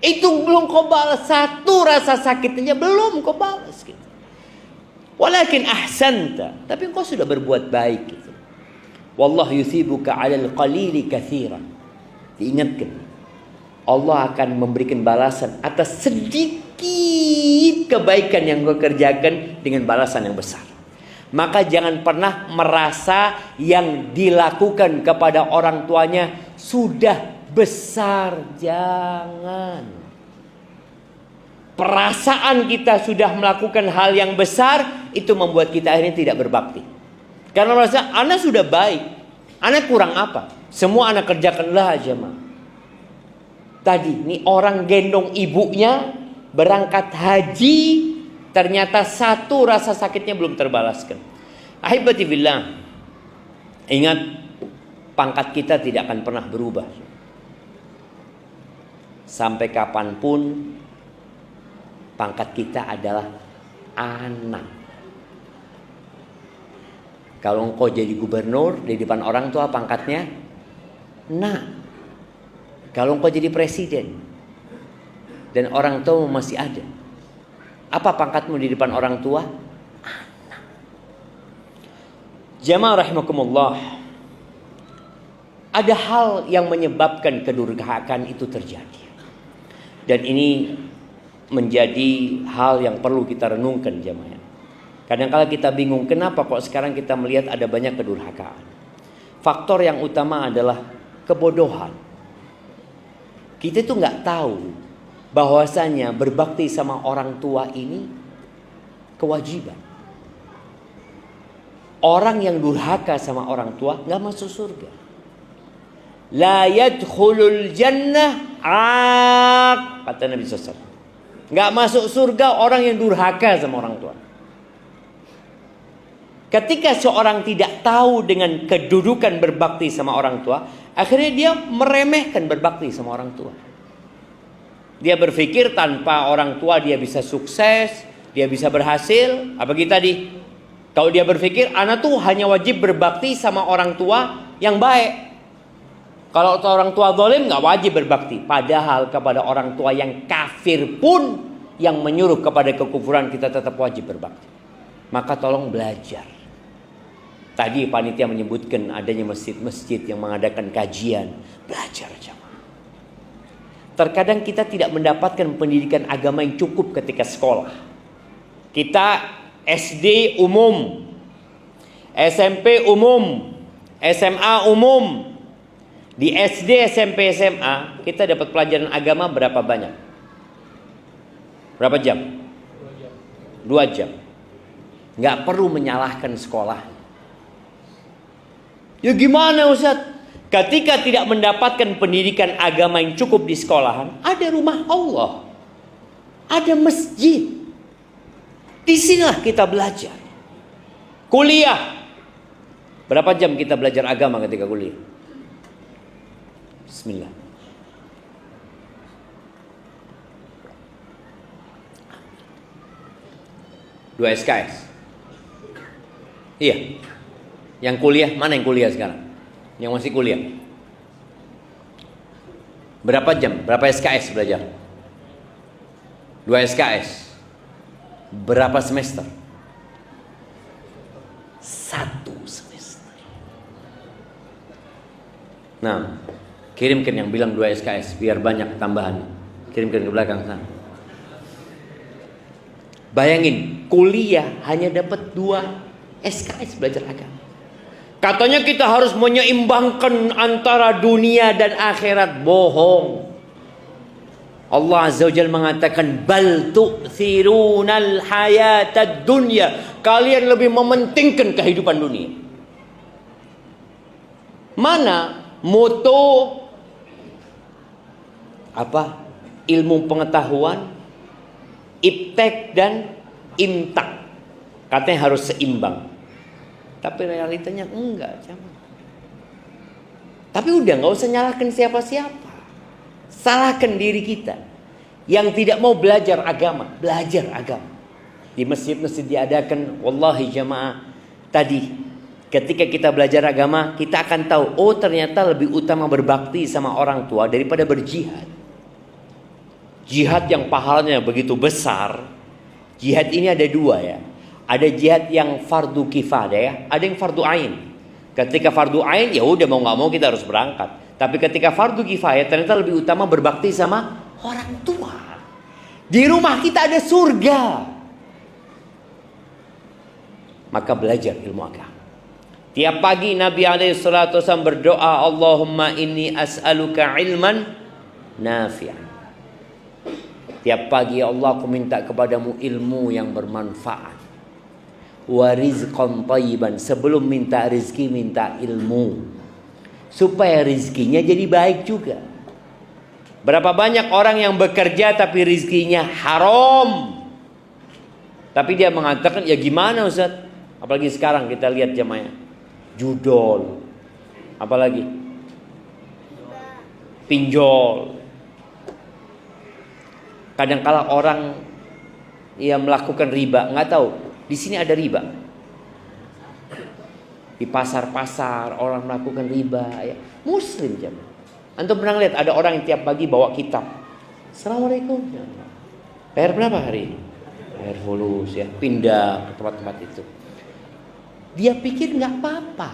[SPEAKER 1] Itu belum kau balas, satu rasa sakitnya belum kau balas gitu. Walakin ahsanta, tapi engkau sudah berbuat baik gitu. Wallahu yuthibuka 'alal qalili katsiran. Diingatkan, Allah akan memberikan balasan atas sedikit kebaikan yang kau kerjakan dengan balasan yang besar. Maka jangan pernah merasa yang dilakukan kepada orang tuanya sudah besar, jangan. Perasaan kita sudah melakukan hal yang besar, itu membuat kita akhirnya tidak berbakti. Karena merasa, anak sudah baik, anak kurang apa? Semua anak kerjakanlah aja mah. Tadi, ini orang gendong ibunya, berangkat haji, ternyata satu rasa sakitnya belum terbalaskan. Ahibati billah, ingat, pangkat kita tidak akan pernah berubah. Sampai kapanpun, pangkat kita adalah anak. Kalau engkau jadi gubernur di depan orang tua pangkatnya nak. Kalau engkau jadi presiden dan orang tua masih ada, apa pangkatmu di depan orang tua? Anak. Jamaah rahimakumullah, ada hal yang menyebabkan kedurhakaan itu terjadi. Dan ini menjadi hal yang perlu kita renungkan jemaah. Kadang-kala kita bingung kenapa kok sekarang kita melihat ada banyak kedurhakaan. Faktor yang utama adalah kebodohan. Kita tuh nggak tahu bahwasanya berbakti sama orang tua ini kewajiban. Orang yang durhaka sama orang tua nggak masuk surga. La yadkhulul jannah kata Nabi SAW. Nggak masuk surga orang yang durhaka sama orang tua. Ketika seorang tidak tahu dengan kedudukan berbakti sama orang tua, akhirnya dia meremehkan berbakti sama orang tua. Dia berpikir tanpa orang tua dia bisa sukses, dia bisa berhasil. Apalagi tadi, kalau dia berpikir anak tuh hanya wajib berbakti sama orang tua yang baik. Kalau orang tua zalim nggak wajib berbakti. Padahal kepada orang tua yang kafir pun yang menyuruh kepada kekufuran kita tetap wajib berbakti. Maka tolong belajar. Tadi panitia menyebutkan adanya masjid-masjid yang mengadakan kajian. Belajar jemaah. Terkadang kita tidak mendapatkan pendidikan agama yang cukup ketika sekolah. Kita SD umum, SMP umum, SMA umum. Di SD, SMP, SMA kita dapat pelajaran agama berapa banyak? Berapa jam? 2 jam. Nggak perlu menyalahkan sekolah. Ya gimana Ustaz? Ketika tidak mendapatkan pendidikan agama yang cukup di sekolahan, ada rumah Allah, ada masjid. Disinilah kita belajar. Kuliah. Berapa jam kita belajar agama ketika kuliah? Bismillah. 2 SKS. Iya. Yang kuliah, mana yang kuliah sekarang? Yang masih kuliah. Berapa jam? Berapa SKS belajar? 2 SKS. Berapa semester? 1 semester. Nah, kirimkan yang bilang 2 SKS biar banyak tambahan. Kirimkan ke belakang sana. Bayangin, kuliah hanya dapat 2 SKS belajar agama. Katanya kita harus menyeimbangkan antara dunia dan akhirat. Bohong. Allah Azza wa Jalla mengatakan bal tu'thirunal hayatad dunya. Kalian lebih mementingkan kehidupan dunia. Mana moto apa? Ilmu pengetahuan, iptek dan imtak. Katanya harus seimbang. Tapi realitanya enggak, cuman. Tapi udah nggak usah nyalahkan siapa-siapa. Salahkan diri kita yang tidak mau belajar agama. Belajar agama. Di masjid-masjid diadakan, wallahi jamaah, tadi ketika kita belajar agama, kita akan tahu, oh ternyata lebih utama berbakti sama orang tua daripada berjihad. Jihad yang pahalanya begitu besar. Jihad ini ada 2 ya. Ada jihad yang fardu kifayah, ada yang fardu ain. Ketika fardu ain ya udah mau nggak mau kita harus berangkat. Tapi ketika fardu kifayah ternyata lebih utama berbakti sama orang tua. Di rumah kita ada surga. Maka belajar ilmu agama. Tiap pagi Nabi SAW berdoa, Allahumma inni as'aluka ilman nafi'an. Tiap pagi ya Allah, aku minta kepadamu ilmu yang bermanfaat. Wa rizqan thayyiban. Sebelum minta rizki, minta ilmu. Supaya rizkinya jadi baik juga. Berapa banyak orang yang bekerja tapi rizkinya haram. Tapi dia mengatakan, ya gimana Ustaz? Apalagi sekarang kita lihat jamaah. Judol. Apalagi? Pinjol. Kadang-kala orang yang melakukan riba, nggak tahu. Di sini ada riba. Di pasar-pasar orang melakukan riba. Ya. Muslim jemaah. Antum pernah lihat ada orang yang tiap pagi bawa kitab. Assalamualaikum. Bayar berapa hari ini? Bayar fulus ya. Pindah ke tempat-tempat itu. Dia pikir nggak apa-apa.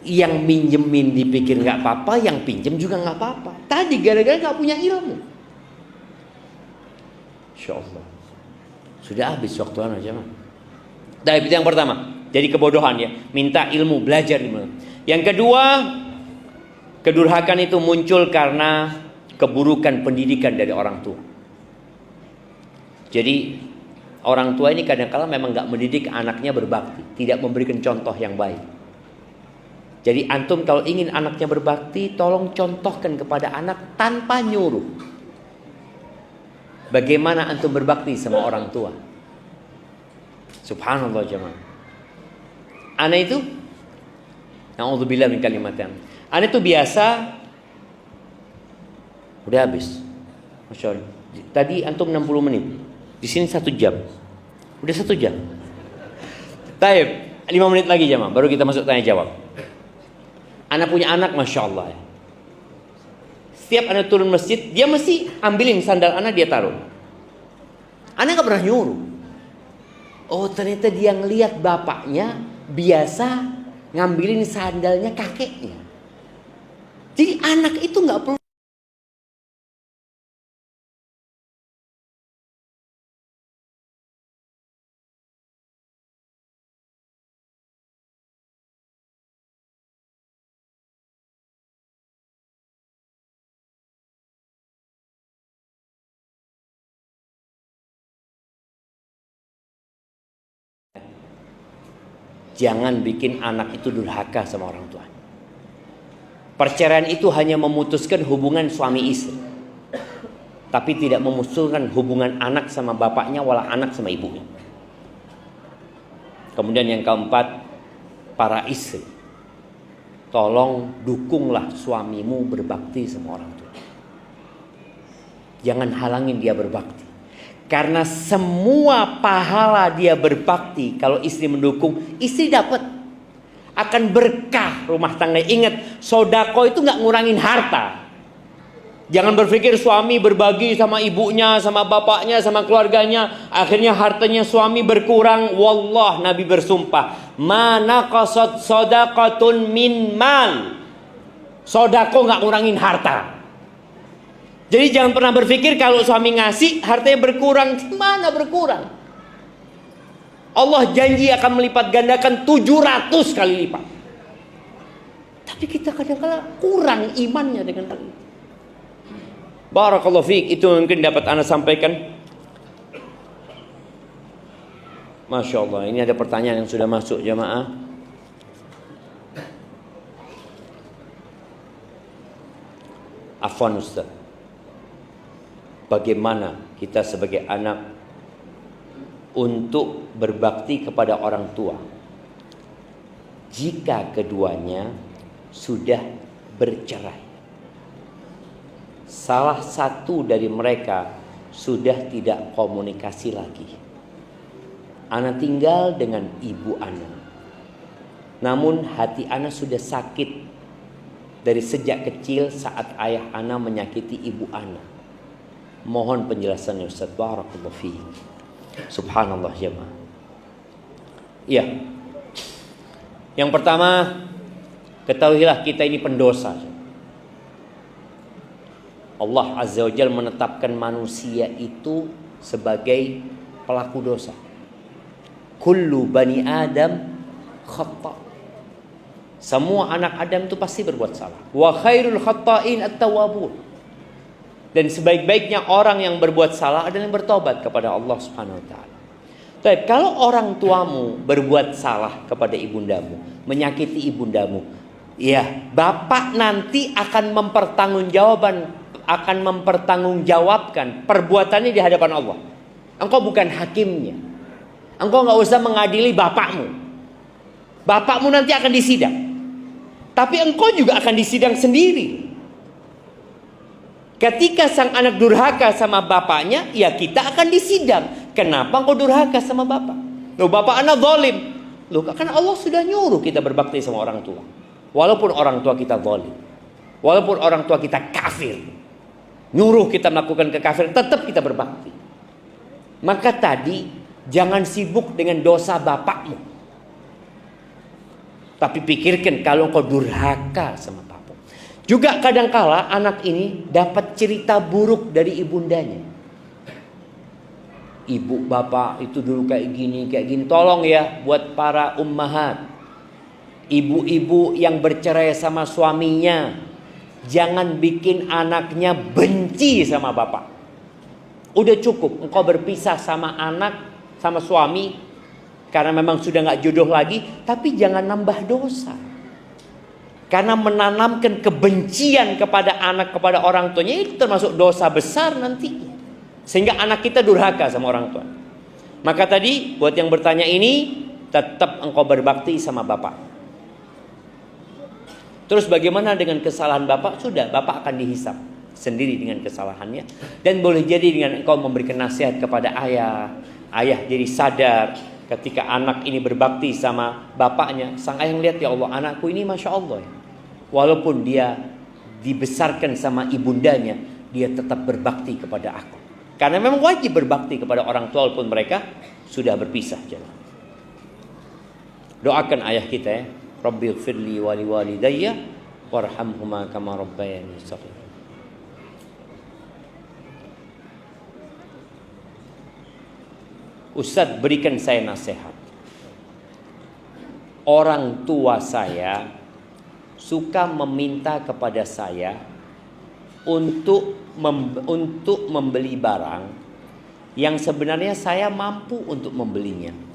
[SPEAKER 1] Yang minjemin dipikir nggak apa-apa, yang pinjem juga nggak apa-apa. Tadi gara-gara nggak punya ilmu. Insya Allah. Sudah habis waktu aja mah. Itu yang pertama. Jadi kebodohan ya. Minta ilmu, belajar ilmu. Yang kedua, kedurhakan itu muncul karena keburukan pendidikan dari orang tua. Jadi orang tua ini kadang-kala memang nggak mendidik anaknya berbakti, tidak memberikan contoh yang baik. Jadi antum kalau ingin anaknya berbakti, tolong contohkan kepada anak tanpa nyuruh. Bagaimana antum berbakti sama orang tua? Subhanallah jemaah. Ana itu, na'udzubillah min kalimatin. Ana itu biasa, udah habis. Masya Allah. Tadi antum 60 menit, di sini 1 jam. Udah 1 jam. Taib, 5 menit lagi jemaah, baru kita masuk tanya jawab. Ana punya anak, masya Allah. Setiap anak turun masjid, dia mesti ambilin sandal anak, dia taruh. Anak gak pernah nyuruh. Oh ternyata dia ngelihat bapaknya biasa ngambilin sandalnya kakeknya. Jadi anak itu gak perlu. Jangan bikin anak itu durhaka sama orang tua. Perceraian itu hanya memutuskan hubungan suami istri, tapi tidak memutuskan hubungan anak sama bapaknya, wala anak sama ibunya. Kemudian yang keempat, para istri, tolong dukunglah suamimu berbakti sama orang tua. Jangan halangin dia berbakti. Karena semua pahala dia berbakti, kalau istri mendukung, istri dapat. Akan berkah rumah tangga. Ingat, sodako itu nggak ngurangin harta. Jangan berpikir suami berbagi sama ibunya, sama bapaknya, sama keluarganya, akhirnya hartanya suami berkurang. Wallah, Nabi bersumpah, mana qasad sodakotun min mal. Sodako nggak ngurangin harta. Jadi jangan pernah berpikir kalau suami ngasih hartanya berkurang. Mana berkurang? Allah janji akan melipat gandakan 700 kali lipat. Tapi kita kadang-kadang kurang imannya dengan hal itu. Barakallahu fiik, itu mungkin dapat Anda sampaikan. Masya Allah, ini ada pertanyaan yang sudah masuk jamaah. Afwan Ustaz, bagaimana kita sebagai anak untuk berbakti kepada orang tua jika keduanya sudah bercerai? Salah satu dari mereka sudah tidak komunikasi lagi. Ana tinggal dengan ibu Ana, namun hati Ana sudah sakit dari sejak kecil saat ayah Ana menyakiti ibu Ana. Mohon penjelasannya Ustaz. Barakallahu fiik. Subhanallah jemaah. Iya. Yang pertama, ketahuilah kita ini pendosa. Allah Azza wa Jalla menetapkan manusia itu sebagai pelaku dosa. Kullu bani Adam khata'. Semua anak Adam itu pasti berbuat salah. Wa khairul khata'in at-tawwabun. Dan sebaik-baiknya orang yang berbuat salah adalah yang bertobat kepada Allah Subhanahu wa taala. Tapi kalau orang tuamu berbuat salah kepada ibundamu, menyakiti ibundamu, ya, bapak nanti akan mempertanggungjawabkan perbuatannya di hadapan Allah. Engkau bukan hakimnya. Engkau nggak usah mengadili bapakmu. Bapakmu nanti akan disidang. Tapi engkau juga akan disidang sendiri. Ketika sang anak durhaka sama bapaknya, ya kita akan disidang. Kenapa engkau durhaka sama bapak? Loh, bapak anak zalim. Loh, kan Allah sudah nyuruh kita berbakti sama orang tua. Walaupun orang tua kita zalim, walaupun orang tua kita kafir, nyuruh kita melakukan kekafiran, tetap kita berbakti. Maka tadi jangan sibuk dengan dosa bapakmu, tapi pikirkan kalau engkau durhaka sama bapak. Juga kadangkala anak ini dapat cerita buruk dari ibundanya. Ibu bapak itu dulu kayak gini. Tolong ya buat para ummahat, ibu-ibu yang bercerai sama suaminya, jangan bikin anaknya benci sama bapak. Udah cukup engkau berpisah sama anak, sama suami, karena memang sudah gak jodoh lagi. Tapi jangan nambah dosa, karena menanamkan kebencian kepada anak, kepada orang tuanya, itu termasuk dosa besar nantinya, sehingga anak kita durhaka sama orang tua. Maka tadi buat yang bertanya ini, tetap engkau berbakti sama bapak. Terus bagaimana dengan kesalahan bapak? Sudah, bapak akan dihisap sendiri dengan kesalahannya. Dan boleh jadi dengan engkau memberikan nasihat kepada ayah, ayah jadi sadar ketika anak ini berbakti sama bapaknya. Sang ayah melihat, ya Allah, anakku ini Masya Allah ya, walaupun dia dibesarkan sama ibundanya, dia tetap berbakti kepada aku. Karena memang wajib berbakti kepada orang tua walaupun mereka sudah berpisah. Doakan ayah kita ya. Rabbighfirli wa liwalidayya warhamhuma kama rabbayani shaghira. Ustaz, berikan saya nasihat. Orang tua saya suka meminta kepada saya untuk membeli barang yang sebenarnya saya mampu untuk membelinya.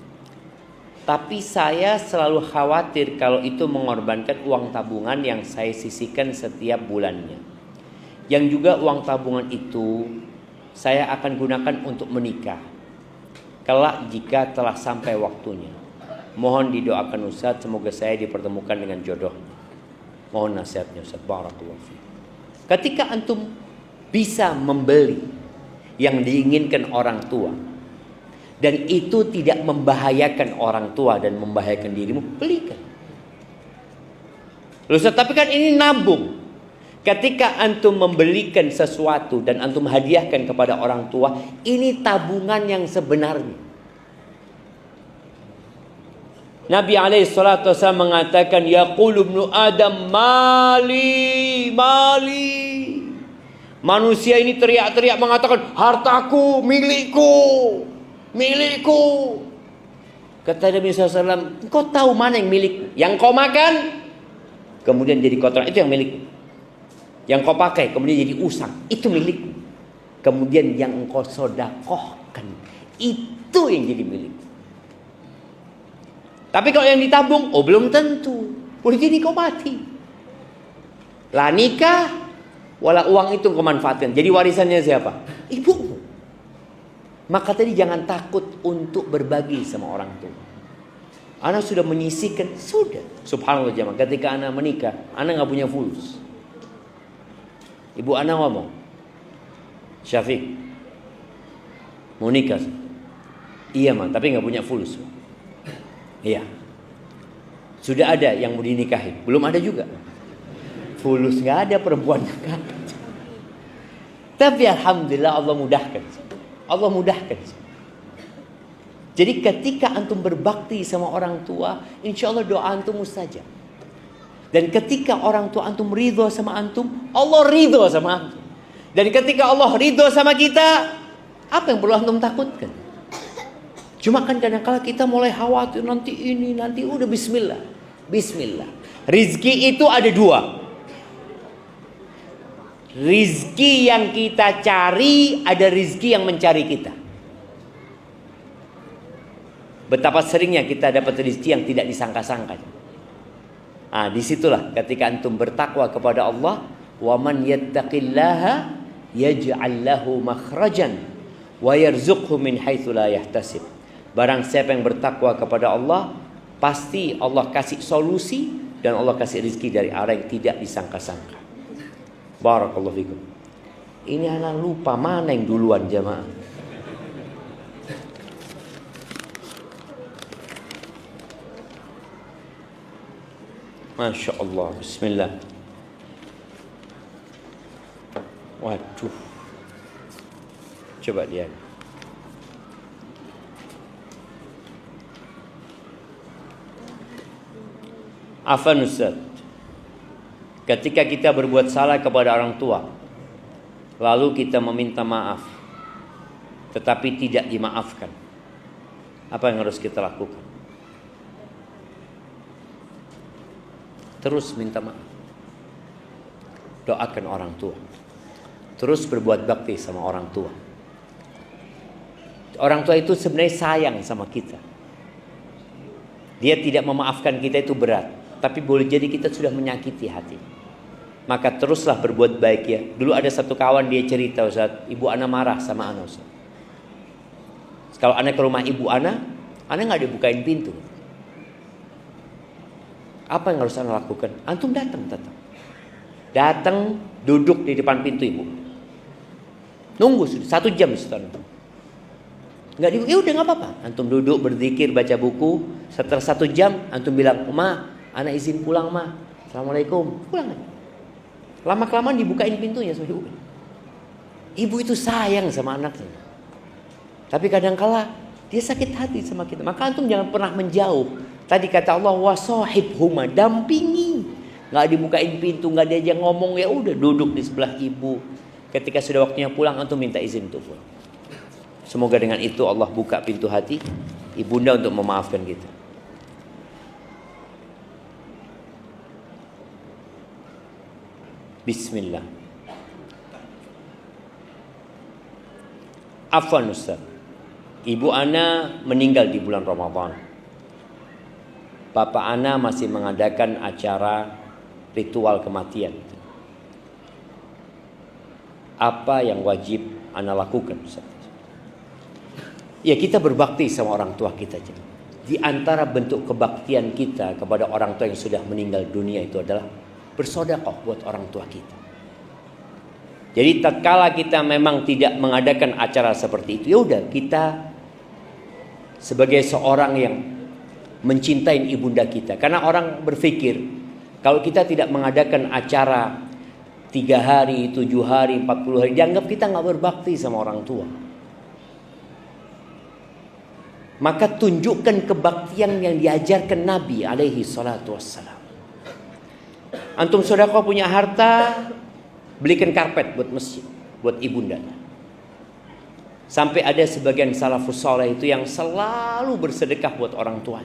[SPEAKER 1] Tapi saya selalu khawatir kalau itu mengorbankan uang tabungan yang saya sisihkan setiap bulannya. Yang juga uang tabungan itu saya akan gunakan untuk menikah kelak jika telah sampai waktunya. Mohon didoakan Ustaz, semoga saya dipertemukan dengan jodohnya. Mohon nasihatnya Ustaz. Barakallahu fiik. Ketika antum bisa membeli yang diinginkan orang tua, dan itu tidak membahayakan orang tua dan membahayakan dirimu, belikan. Loh, tapi kan ini nabung. Ketika antum membelikan sesuatu dan antum hadiahkan kepada orang tua, ini tabungan yang sebenarnya. Nabi alaihissalatu wassalam mengatakan, yaqulu ibnu Adam mali, mali. Manusia ini teriak-teriak mengatakan, hartaku, milikku, milikku. Kata Nabi SAW, engkau tahu mana yang milik? Yang kau makan, kemudian jadi kotoran, itu yang milik. Yang kau pakai kemudian jadi usang, itu milik. Kemudian yang engkau sodakohkan, itu yang jadi milik. Tapi kalau yang ditabung, oh belum tentu. Boleh jadi kau mati. Lah nikah, wala uang itu kau manfaatkan. Jadi warisannya siapa? Ibumu. Maka tadi jangan takut untuk berbagi sama orang tua. Anak sudah menyisihkan, sudah. Subhanallah jemaah, ketika anak menikah, anak nggak punya fulus. Ibu anak ngomong, Syafiq, mau nikah? Iya mah, tapi nggak punya fulus. Iya. Sudah ada yang mau dinikahin, belum ada juga. Fulus nggak ada, perempuan nggak ada. Tapi alhamdulillah Allah mudahkan. Allah mudahkan. Jadi ketika antum berbakti sama orang tua, insya Allah doa antum mustajab. Dan ketika orang tua antum ridho sama antum, Allah ridho sama antum. Dan ketika Allah ridho sama kita, apa yang perlu antum takutkan? Cuma kan kadang-kadang kita mulai khawatir, nanti ini, nanti udah bismillah. Bismillah. Rizki itu ada dua. Rizki yang kita cari, ada rizki yang mencari kita. Betapa seringnya kita dapat rizki yang tidak disangka-sangka. Ah, disitulah ketika antum bertakwa kepada Allah, wa man yattaqillaha yaj'al lahu makhrajan wa yarzuqhu min haitsu la yahtasib. Barang siapa yang bertakwa kepada Allah, pasti Allah kasih solusi dan Allah kasih rezeki dari arah yang tidak disangka-sangka. Barakallahu fikum. Ini anak lupa mana yang duluan jamaah. Masya Allah, bismillah. Waduh. Coba lihat. Afan Ustaz, ketika kita berbuat salah kepada orang tua, lalu kita meminta maaf, tetapi tidak dimaafkan, apa yang harus kita lakukan? Terus minta maaf, doakan orang tua, terus berbuat bakti sama orang tua. Orang tua itu sebenarnya sayang sama kita. Dia tidak memaafkan kita itu berat, tapi boleh jadi kita sudah menyakiti hati. Maka teruslah berbuat baik ya. Dulu ada satu kawan, dia cerita, Ustaz, ibu ana marah sama ana, Ustaz. Kalau ana ke rumah ibu ana nggak dibukain pintu. Apa yang harus anda lakukan? Antum datang tetap. Datang, duduk di depan pintu ibu. Nunggu sudah 1 jam setelah. Nggak dibuka, ya udah nggak apa-apa. Antum duduk berzikir, baca buku. Setelah 1 jam, antum bilang, Ma, anak izin pulang, Ma. Assalamualaikum. Pulang. Lama-kelamaan dibukain pintunya sama ibu. Ibu itu sayang sama anaknya. Tapi kadang-kala dia sakit hati sama kita. Maka antum jangan pernah menjauh. Tadi kata Allah, wasahibhuma, dampingi. Nggak dibukain pintu, nggak diajak ngomong, ya udah duduk di sebelah ibu. Ketika sudah waktunya pulang, antum minta izin untuk pulang. Semoga dengan itu Allah buka pintu hati ibunda untuk memaafkan kita. Bismillah. Afwan Ustaz, ibu ana meninggal di bulan Ramadan. Bapak ana masih mengadakan acara ritual kematian. Apa yang wajib ana lakukan, Ustaz? Ya, kita berbakti sama orang tua kita. Di antara bentuk kebaktian kita kepada orang tua yang sudah meninggal dunia itu adalah bersedekah buat orang tua kita. Jadi tatkala kita memang tidak mengadakan acara seperti itu, ya udah, kita sebagai seorang yang mencintai ibunda kita. Karena orang berpikir kalau kita tidak mengadakan acara 3 hari, 7 hari, 40 hari, dianggap kita nggak berbakti sama orang tua. Maka tunjukkan kebaktian yang diajarkan Nabi alaihi salatu wassalam. Antum sedekah punya harta, belikan karpet buat masjid, buat ibunda. Sampai ada sebagian salafus saleh itu yang selalu bersedekah buat orang tua.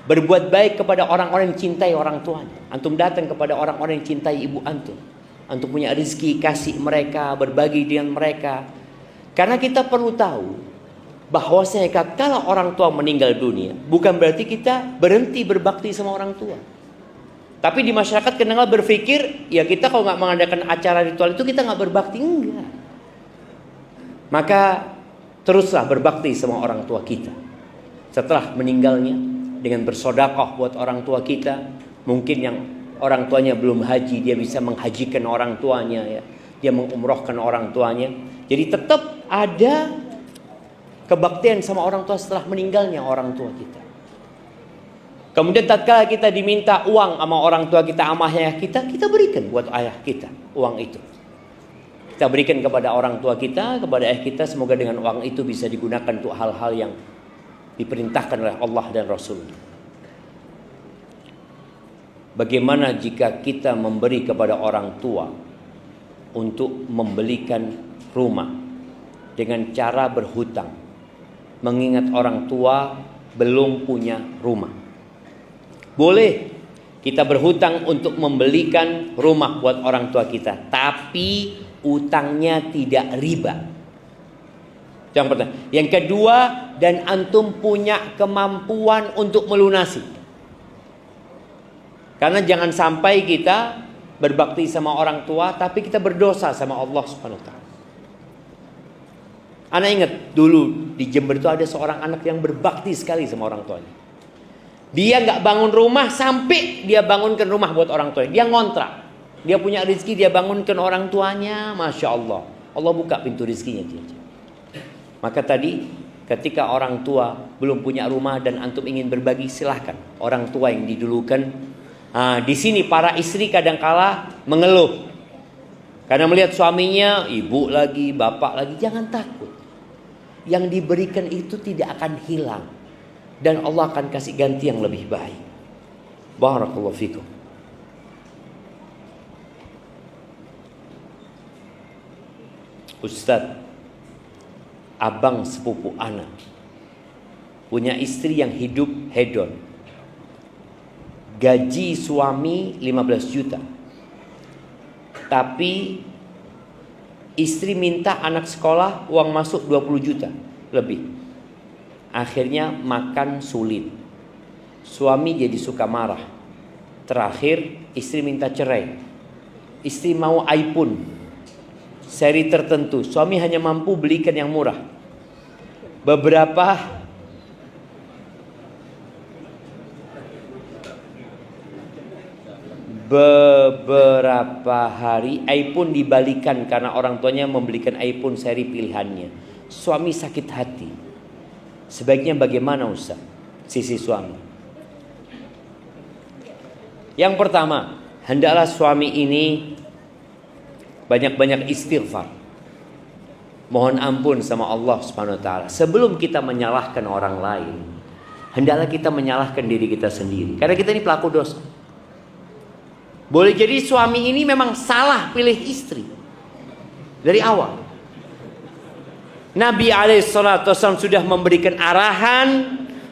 [SPEAKER 1] Berbuat baik kepada orang-orang yang cintai orang tuanya. Antum datang kepada orang-orang yang cintai ibu antum. Antum punya rezeki, kasih mereka, berbagi dengan mereka. Karena kita perlu tahu bahwasanya kalau orang tua meninggal dunia, bukan berarti kita berhenti berbakti sama orang tua. Tapi di masyarakat kadang-kadang berpikir, ya kita kalau nggak mengadakan acara ritual itu kita nggak berbakti. Enggak. Maka teruslah berbakti sama orang tua kita. Setelah meninggalnya, dengan bersedekah buat orang tua kita. Mungkin yang orang tuanya belum haji, dia bisa menghajikan orang tuanya, ya. Dia mengumrohkan orang tuanya. Jadi tetap ada kebaktian sama orang tua setelah meninggalnya orang tua kita. Kemudian tatkala kita diminta uang sama orang tua kita, sama ayah kita, kita berikan buat ayah kita uang itu. Kita berikan kepada orang tua kita, kepada ayah kita, semoga dengan uang itu bisa digunakan untuk hal-hal yang diperintahkan oleh Allah dan Rasul. Bagaimana jika kita memberi kepada orang tua untuk membelikan rumah dengan cara berhutang, mengingat orang tua belum punya rumah? Boleh kita berhutang untuk membelikan rumah buat orang tua kita, tapi utangnya tidak riba. Yang pertama. Yang kedua, dan antum punya kemampuan untuk melunasi. Karena jangan sampai kita berbakti sama orang tua tapi kita berdosa sama Allah Subhanahu wa taala. Ana ingat dulu di Jember itu ada seorang anak yang berbakti sekali sama orang tuanya. Dia nggak bangun rumah sampai dia bangunkan rumah buat orang tuanya. Dia ngontrak. Dia punya rezeki, dia bangunkan orang tuanya, masya Allah. Allah buka pintu rezekinya dia. Maka tadi ketika orang tua belum punya rumah dan antum ingin berbagi, silahkan. Orang tua yang didulukan. Di sini para istri kadangkala mengeluh karena melihat suaminya, ibu lagi, bapak lagi. Jangan takut. Yang diberikan itu tidak akan hilang. Dan Allah akan kasih ganti yang lebih baik. Barakallahu fikum. Ustaz, abang sepupu anak punya istri yang hidup hedon. Gaji suami 15 juta. Tapi istri minta anak sekolah uang masuk 20 juta lebih. Akhirnya makan sulit. Suami jadi suka marah. Terakhir istri minta cerai. Istri mau iPhone seri tertentu. Suami hanya mampu belikan yang murah. Beberapa hari iPhone dibalikan karena orang tuanya membelikan iPhone seri pilihannya. Suami sakit hati. Sebaiknya bagaimana Ustaz? Sisi suami. Yang pertama, hendaklah suami ini banyak-banyak istighfar. Mohon ampun sama Allah Subhanahu wa taala. Sebelum kita menyalahkan orang lain, hendaklah kita menyalahkan diri kita sendiri. Karena kita ini pelaku dosa. Boleh jadi suami ini memang salah pilih istri dari awal. Nabi SAW sudah memberikan arahan,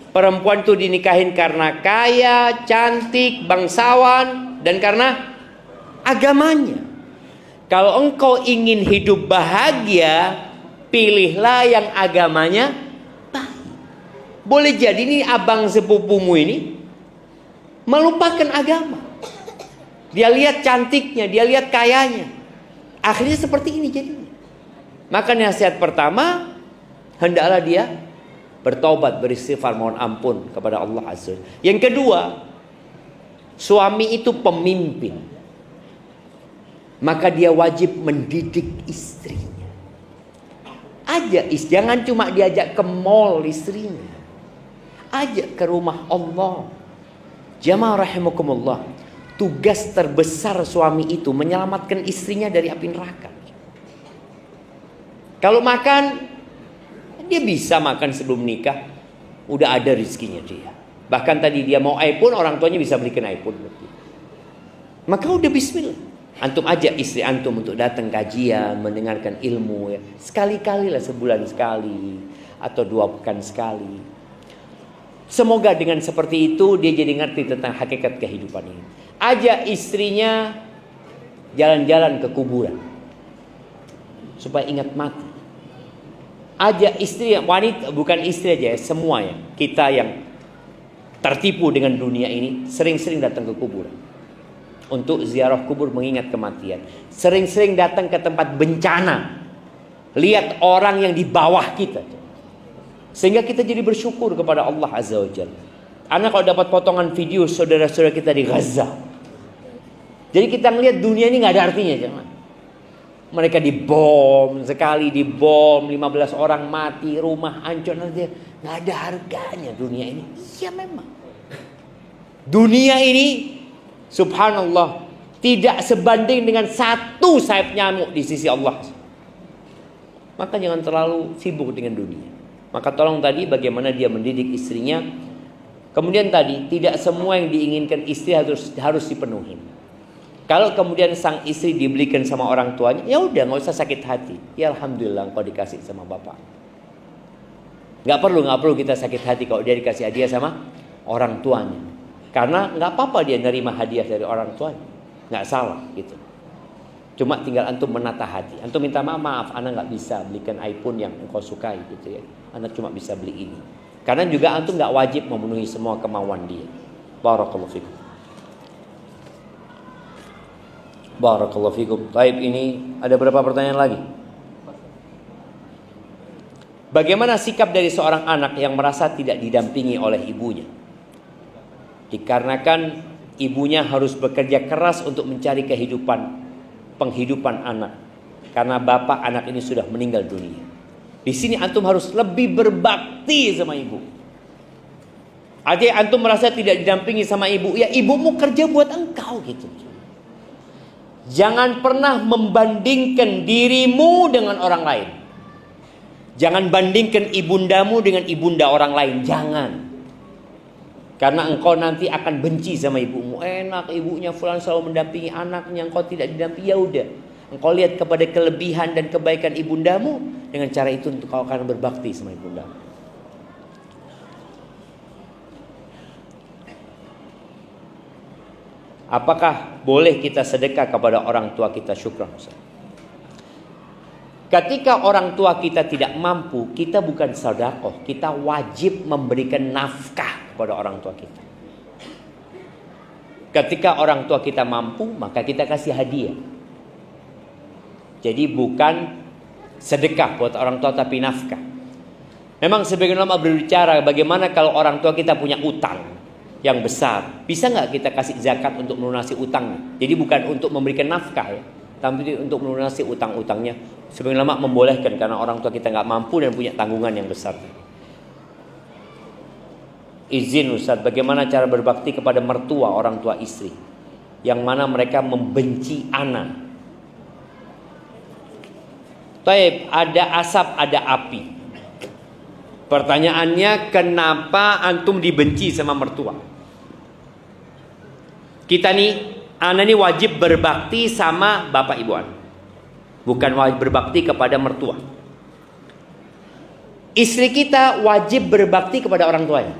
[SPEAKER 1] perempuan itu dinikahin karena kaya, cantik, bangsawan, dan karena agamanya. Kalau engkau ingin hidup bahagia, pilihlah yang agamanya baik. Boleh jadi ini abang sepupumu ini melupakan agama. Dia lihat cantiknya, dia lihat kayanya. Akhirnya seperti ini jadinya. Maka nasihat pertama, hendaklah dia bertobat, beristighfar, mohon ampun kepada Allah Azza. Yang kedua, suami itu pemimpin. maka dia wajib mendidik istrinya. Jangan cuma diajak ke mall istrinya, ajak ke rumah Allah. Jamaah rahimakumullah, tugas terbesar suami itu menyelamatkan istrinya dari api neraka. Kalau makan, dia bisa makan sebelum nikah, udah ada rezekinya dia. Bahkan tadi dia mau iPhone, orang tuanya bisa belikan iPhone. Maka udah bismillah. Antum ajak istri antum untuk datang kajian, mendengarkan ilmu ya. Sekali-kali lah, sebulan sekali atau 2 pekan sekali. Semoga dengan seperti itu dia jadi ngerti tentang hakikat kehidupan ini. Ajak istrinya jalan-jalan ke kuburan supaya ingat mati. Ajak istri, wanita, bukan istri aja ya, semua ya. Kita yang tertipu dengan dunia ini sering-sering datang ke kuburan untuk ziarah kubur, mengingat kematian. Sering-sering datang ke tempat bencana, lihat orang yang di bawah kita, sehingga kita jadi bersyukur kepada Allah Azza wa Jalla. Anak kalau dapat potongan video saudara-saudara kita di Gaza, jadi kita ngelihat dunia ini nggak ada artinya, jangan. Mereka dibom, sekali dibom 15 orang mati, rumah hancur, nanti nggak ada harganya dunia ini. Iya memang. Dunia ini subhanallah tidak sebanding dengan satu sayap nyamuk di sisi Allah. Maka jangan terlalu sibuk dengan dunia. Maka tolong tadi bagaimana dia mendidik istrinya. Kemudian tadi tidak semua yang diinginkan istri harus dipenuhi. Kalau kemudian sang istri dibelikan sama orang tuanya, ya udah nggak usah sakit hati. Ya alhamdulillah engkau dikasih sama bapak. Nggak perlu kita sakit hati kalau dia dikasih hadiah sama orang tuanya. Karena nggak apa-apa dia nerima hadiah dari orang tuanya, nggak salah gitu. Cuma tinggal antum menata hati. Antum minta maaf, anak nggak bisa belikan iPhone yang engkau sukai gitu ya. Anak cuma bisa beli ini. Karena juga antum nggak wajib memenuhi semua kemauan dia. Barakallahu fikum. Barakallahu fikum. Baik, ini ada berapa pertanyaan lagi? Bagaimana sikap dari seorang anak yang merasa tidak didampingi oleh ibunya? Dikarenakan ibunya harus bekerja keras untuk mencari penghidupan anak. Karena bapak anak ini sudah meninggal dunia. Di sini antum harus lebih berbakti sama ibu. Artinya antum merasa tidak didampingi sama ibu, ya ibumu kerja buat engkau gitu. Jangan pernah membandingkan dirimu dengan orang lain. Jangan bandingkan ibundamu dengan ibunda orang lain, jangan. Karena engkau nanti akan benci sama ibumu. Enak ibunya fulan selalu mendampingi anaknya, engkau tidak didampingi, ya udah. Engkau lihat kepada kelebihan dan kebaikan ibundamu, dengan cara itu engkau akan berbakti sama ibundamu. Apakah boleh kita sedekah kepada orang tua kita? Syukran. Ketika orang tua kita tidak mampu, kita bukan sedekah, kita wajib memberikan nafkah kepada orang tua kita. Ketika orang tua kita mampu, maka kita kasih hadiah. Jadi bukan sedekah buat orang tua tapi nafkah. Memang sebagian ulama berbicara bagaimana kalau orang tua kita punya utang yang besar, bisa nggak kita kasih zakat untuk melunasi utangnya? Jadi bukan untuk memberikan nafkah ya, tapi untuk melunasi utang-utangnya. Sebagian ulama membolehkan karena orang tua kita nggak mampu dan punya tanggungan yang besar. Izin Ustaz, bagaimana cara berbakti kepada mertua orang tua istri yang mana mereka membenci anak? Taib, ada asap, ada api. Pertanyaannya, kenapa antum dibenci sama mertua? Kita nih, anak ini wajib berbakti sama bapak ibu anak, bukan wajib berbakti kepada mertua. Istri kita wajib berbakti kepada orang tuanya.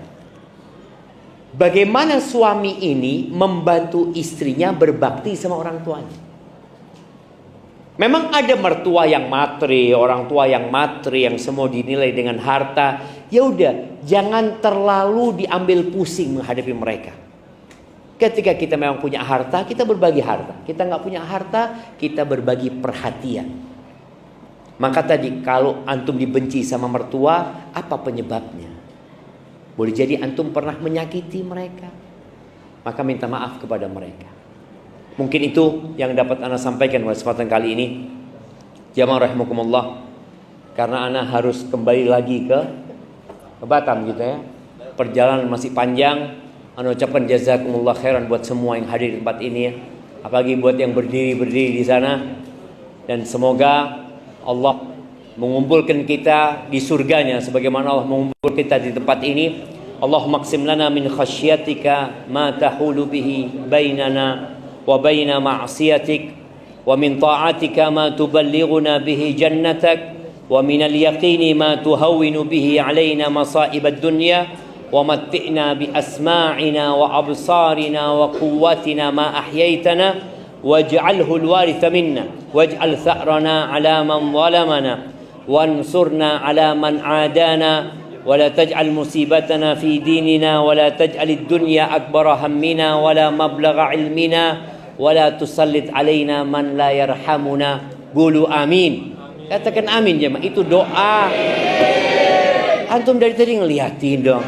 [SPEAKER 1] Bagaimana suami ini membantu istrinya berbakti sama orang tuanya? Memang ada mertua yang materi, orang tua yang materi, yang semua dinilai dengan harta. Ya udah, jangan terlalu diambil pusing menghadapi mereka. Ketika kita memang punya harta, kita berbagi harta. Kita nggak punya harta, kita berbagi perhatian. Maka tadi kalau antum dibenci sama mertua, apa penyebabnya? Boleh jadi antum pernah menyakiti mereka, maka minta maaf kepada mereka. Mungkin itu yang dapat ana sampaikan pada kesempatan kali ini. Jamaah rahimakumullah. Karena ana harus kembali lagi ke Batam gitu ya. Perjalanan masih panjang. Ana ucapkan jazakumullah khairan buat semua yang hadir di tempat ini ya. Apalagi buat yang berdiri di sana. Dan semoga Allah mengumpulkan kita di surganya sebagaimana Allah mengumpulkan kita di tempat ini. Allahumma qsim lana min khasyatika ma tahulu bihi bainana wa baina ma'siyatik wa min ta'atika ma tuballighuna bihi jannatak wa min al-yaqini ma tuhawwinu bihi alaina masa'ib ad-dunya wa matti'na bi asma'ina wa absarina wa quwwatina ma ahyaytana waj'alhu al-waritha minna waj'al tha'rana 'ala man zalamana wansurna 'ala man 'adana ولا تجعل مصيبتنا في ديننا ولا تجعل الدنيا أكبر همنا ولا مبلغ علمنا ولا تسلط علينا من لا يرحمنا قولوا آمين. Katakan amin jemaah. Itu doa. Antum dari tadi ngeliatin dong.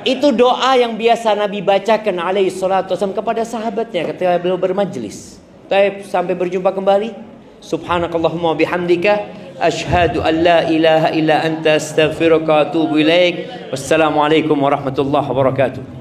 [SPEAKER 1] Itu doa yang biasa Nabi bacakan alaihi salatu wasallam kepada sahabatnya ketika beliau bermajlis. Sampai berjumpa kembali. Subhanakallahumma bihamdika Ashhadu an la ilaha illa anta astaghfiruka wa atubu ilaik. Wassalamualaikum warahmatullahi wabarakatuh.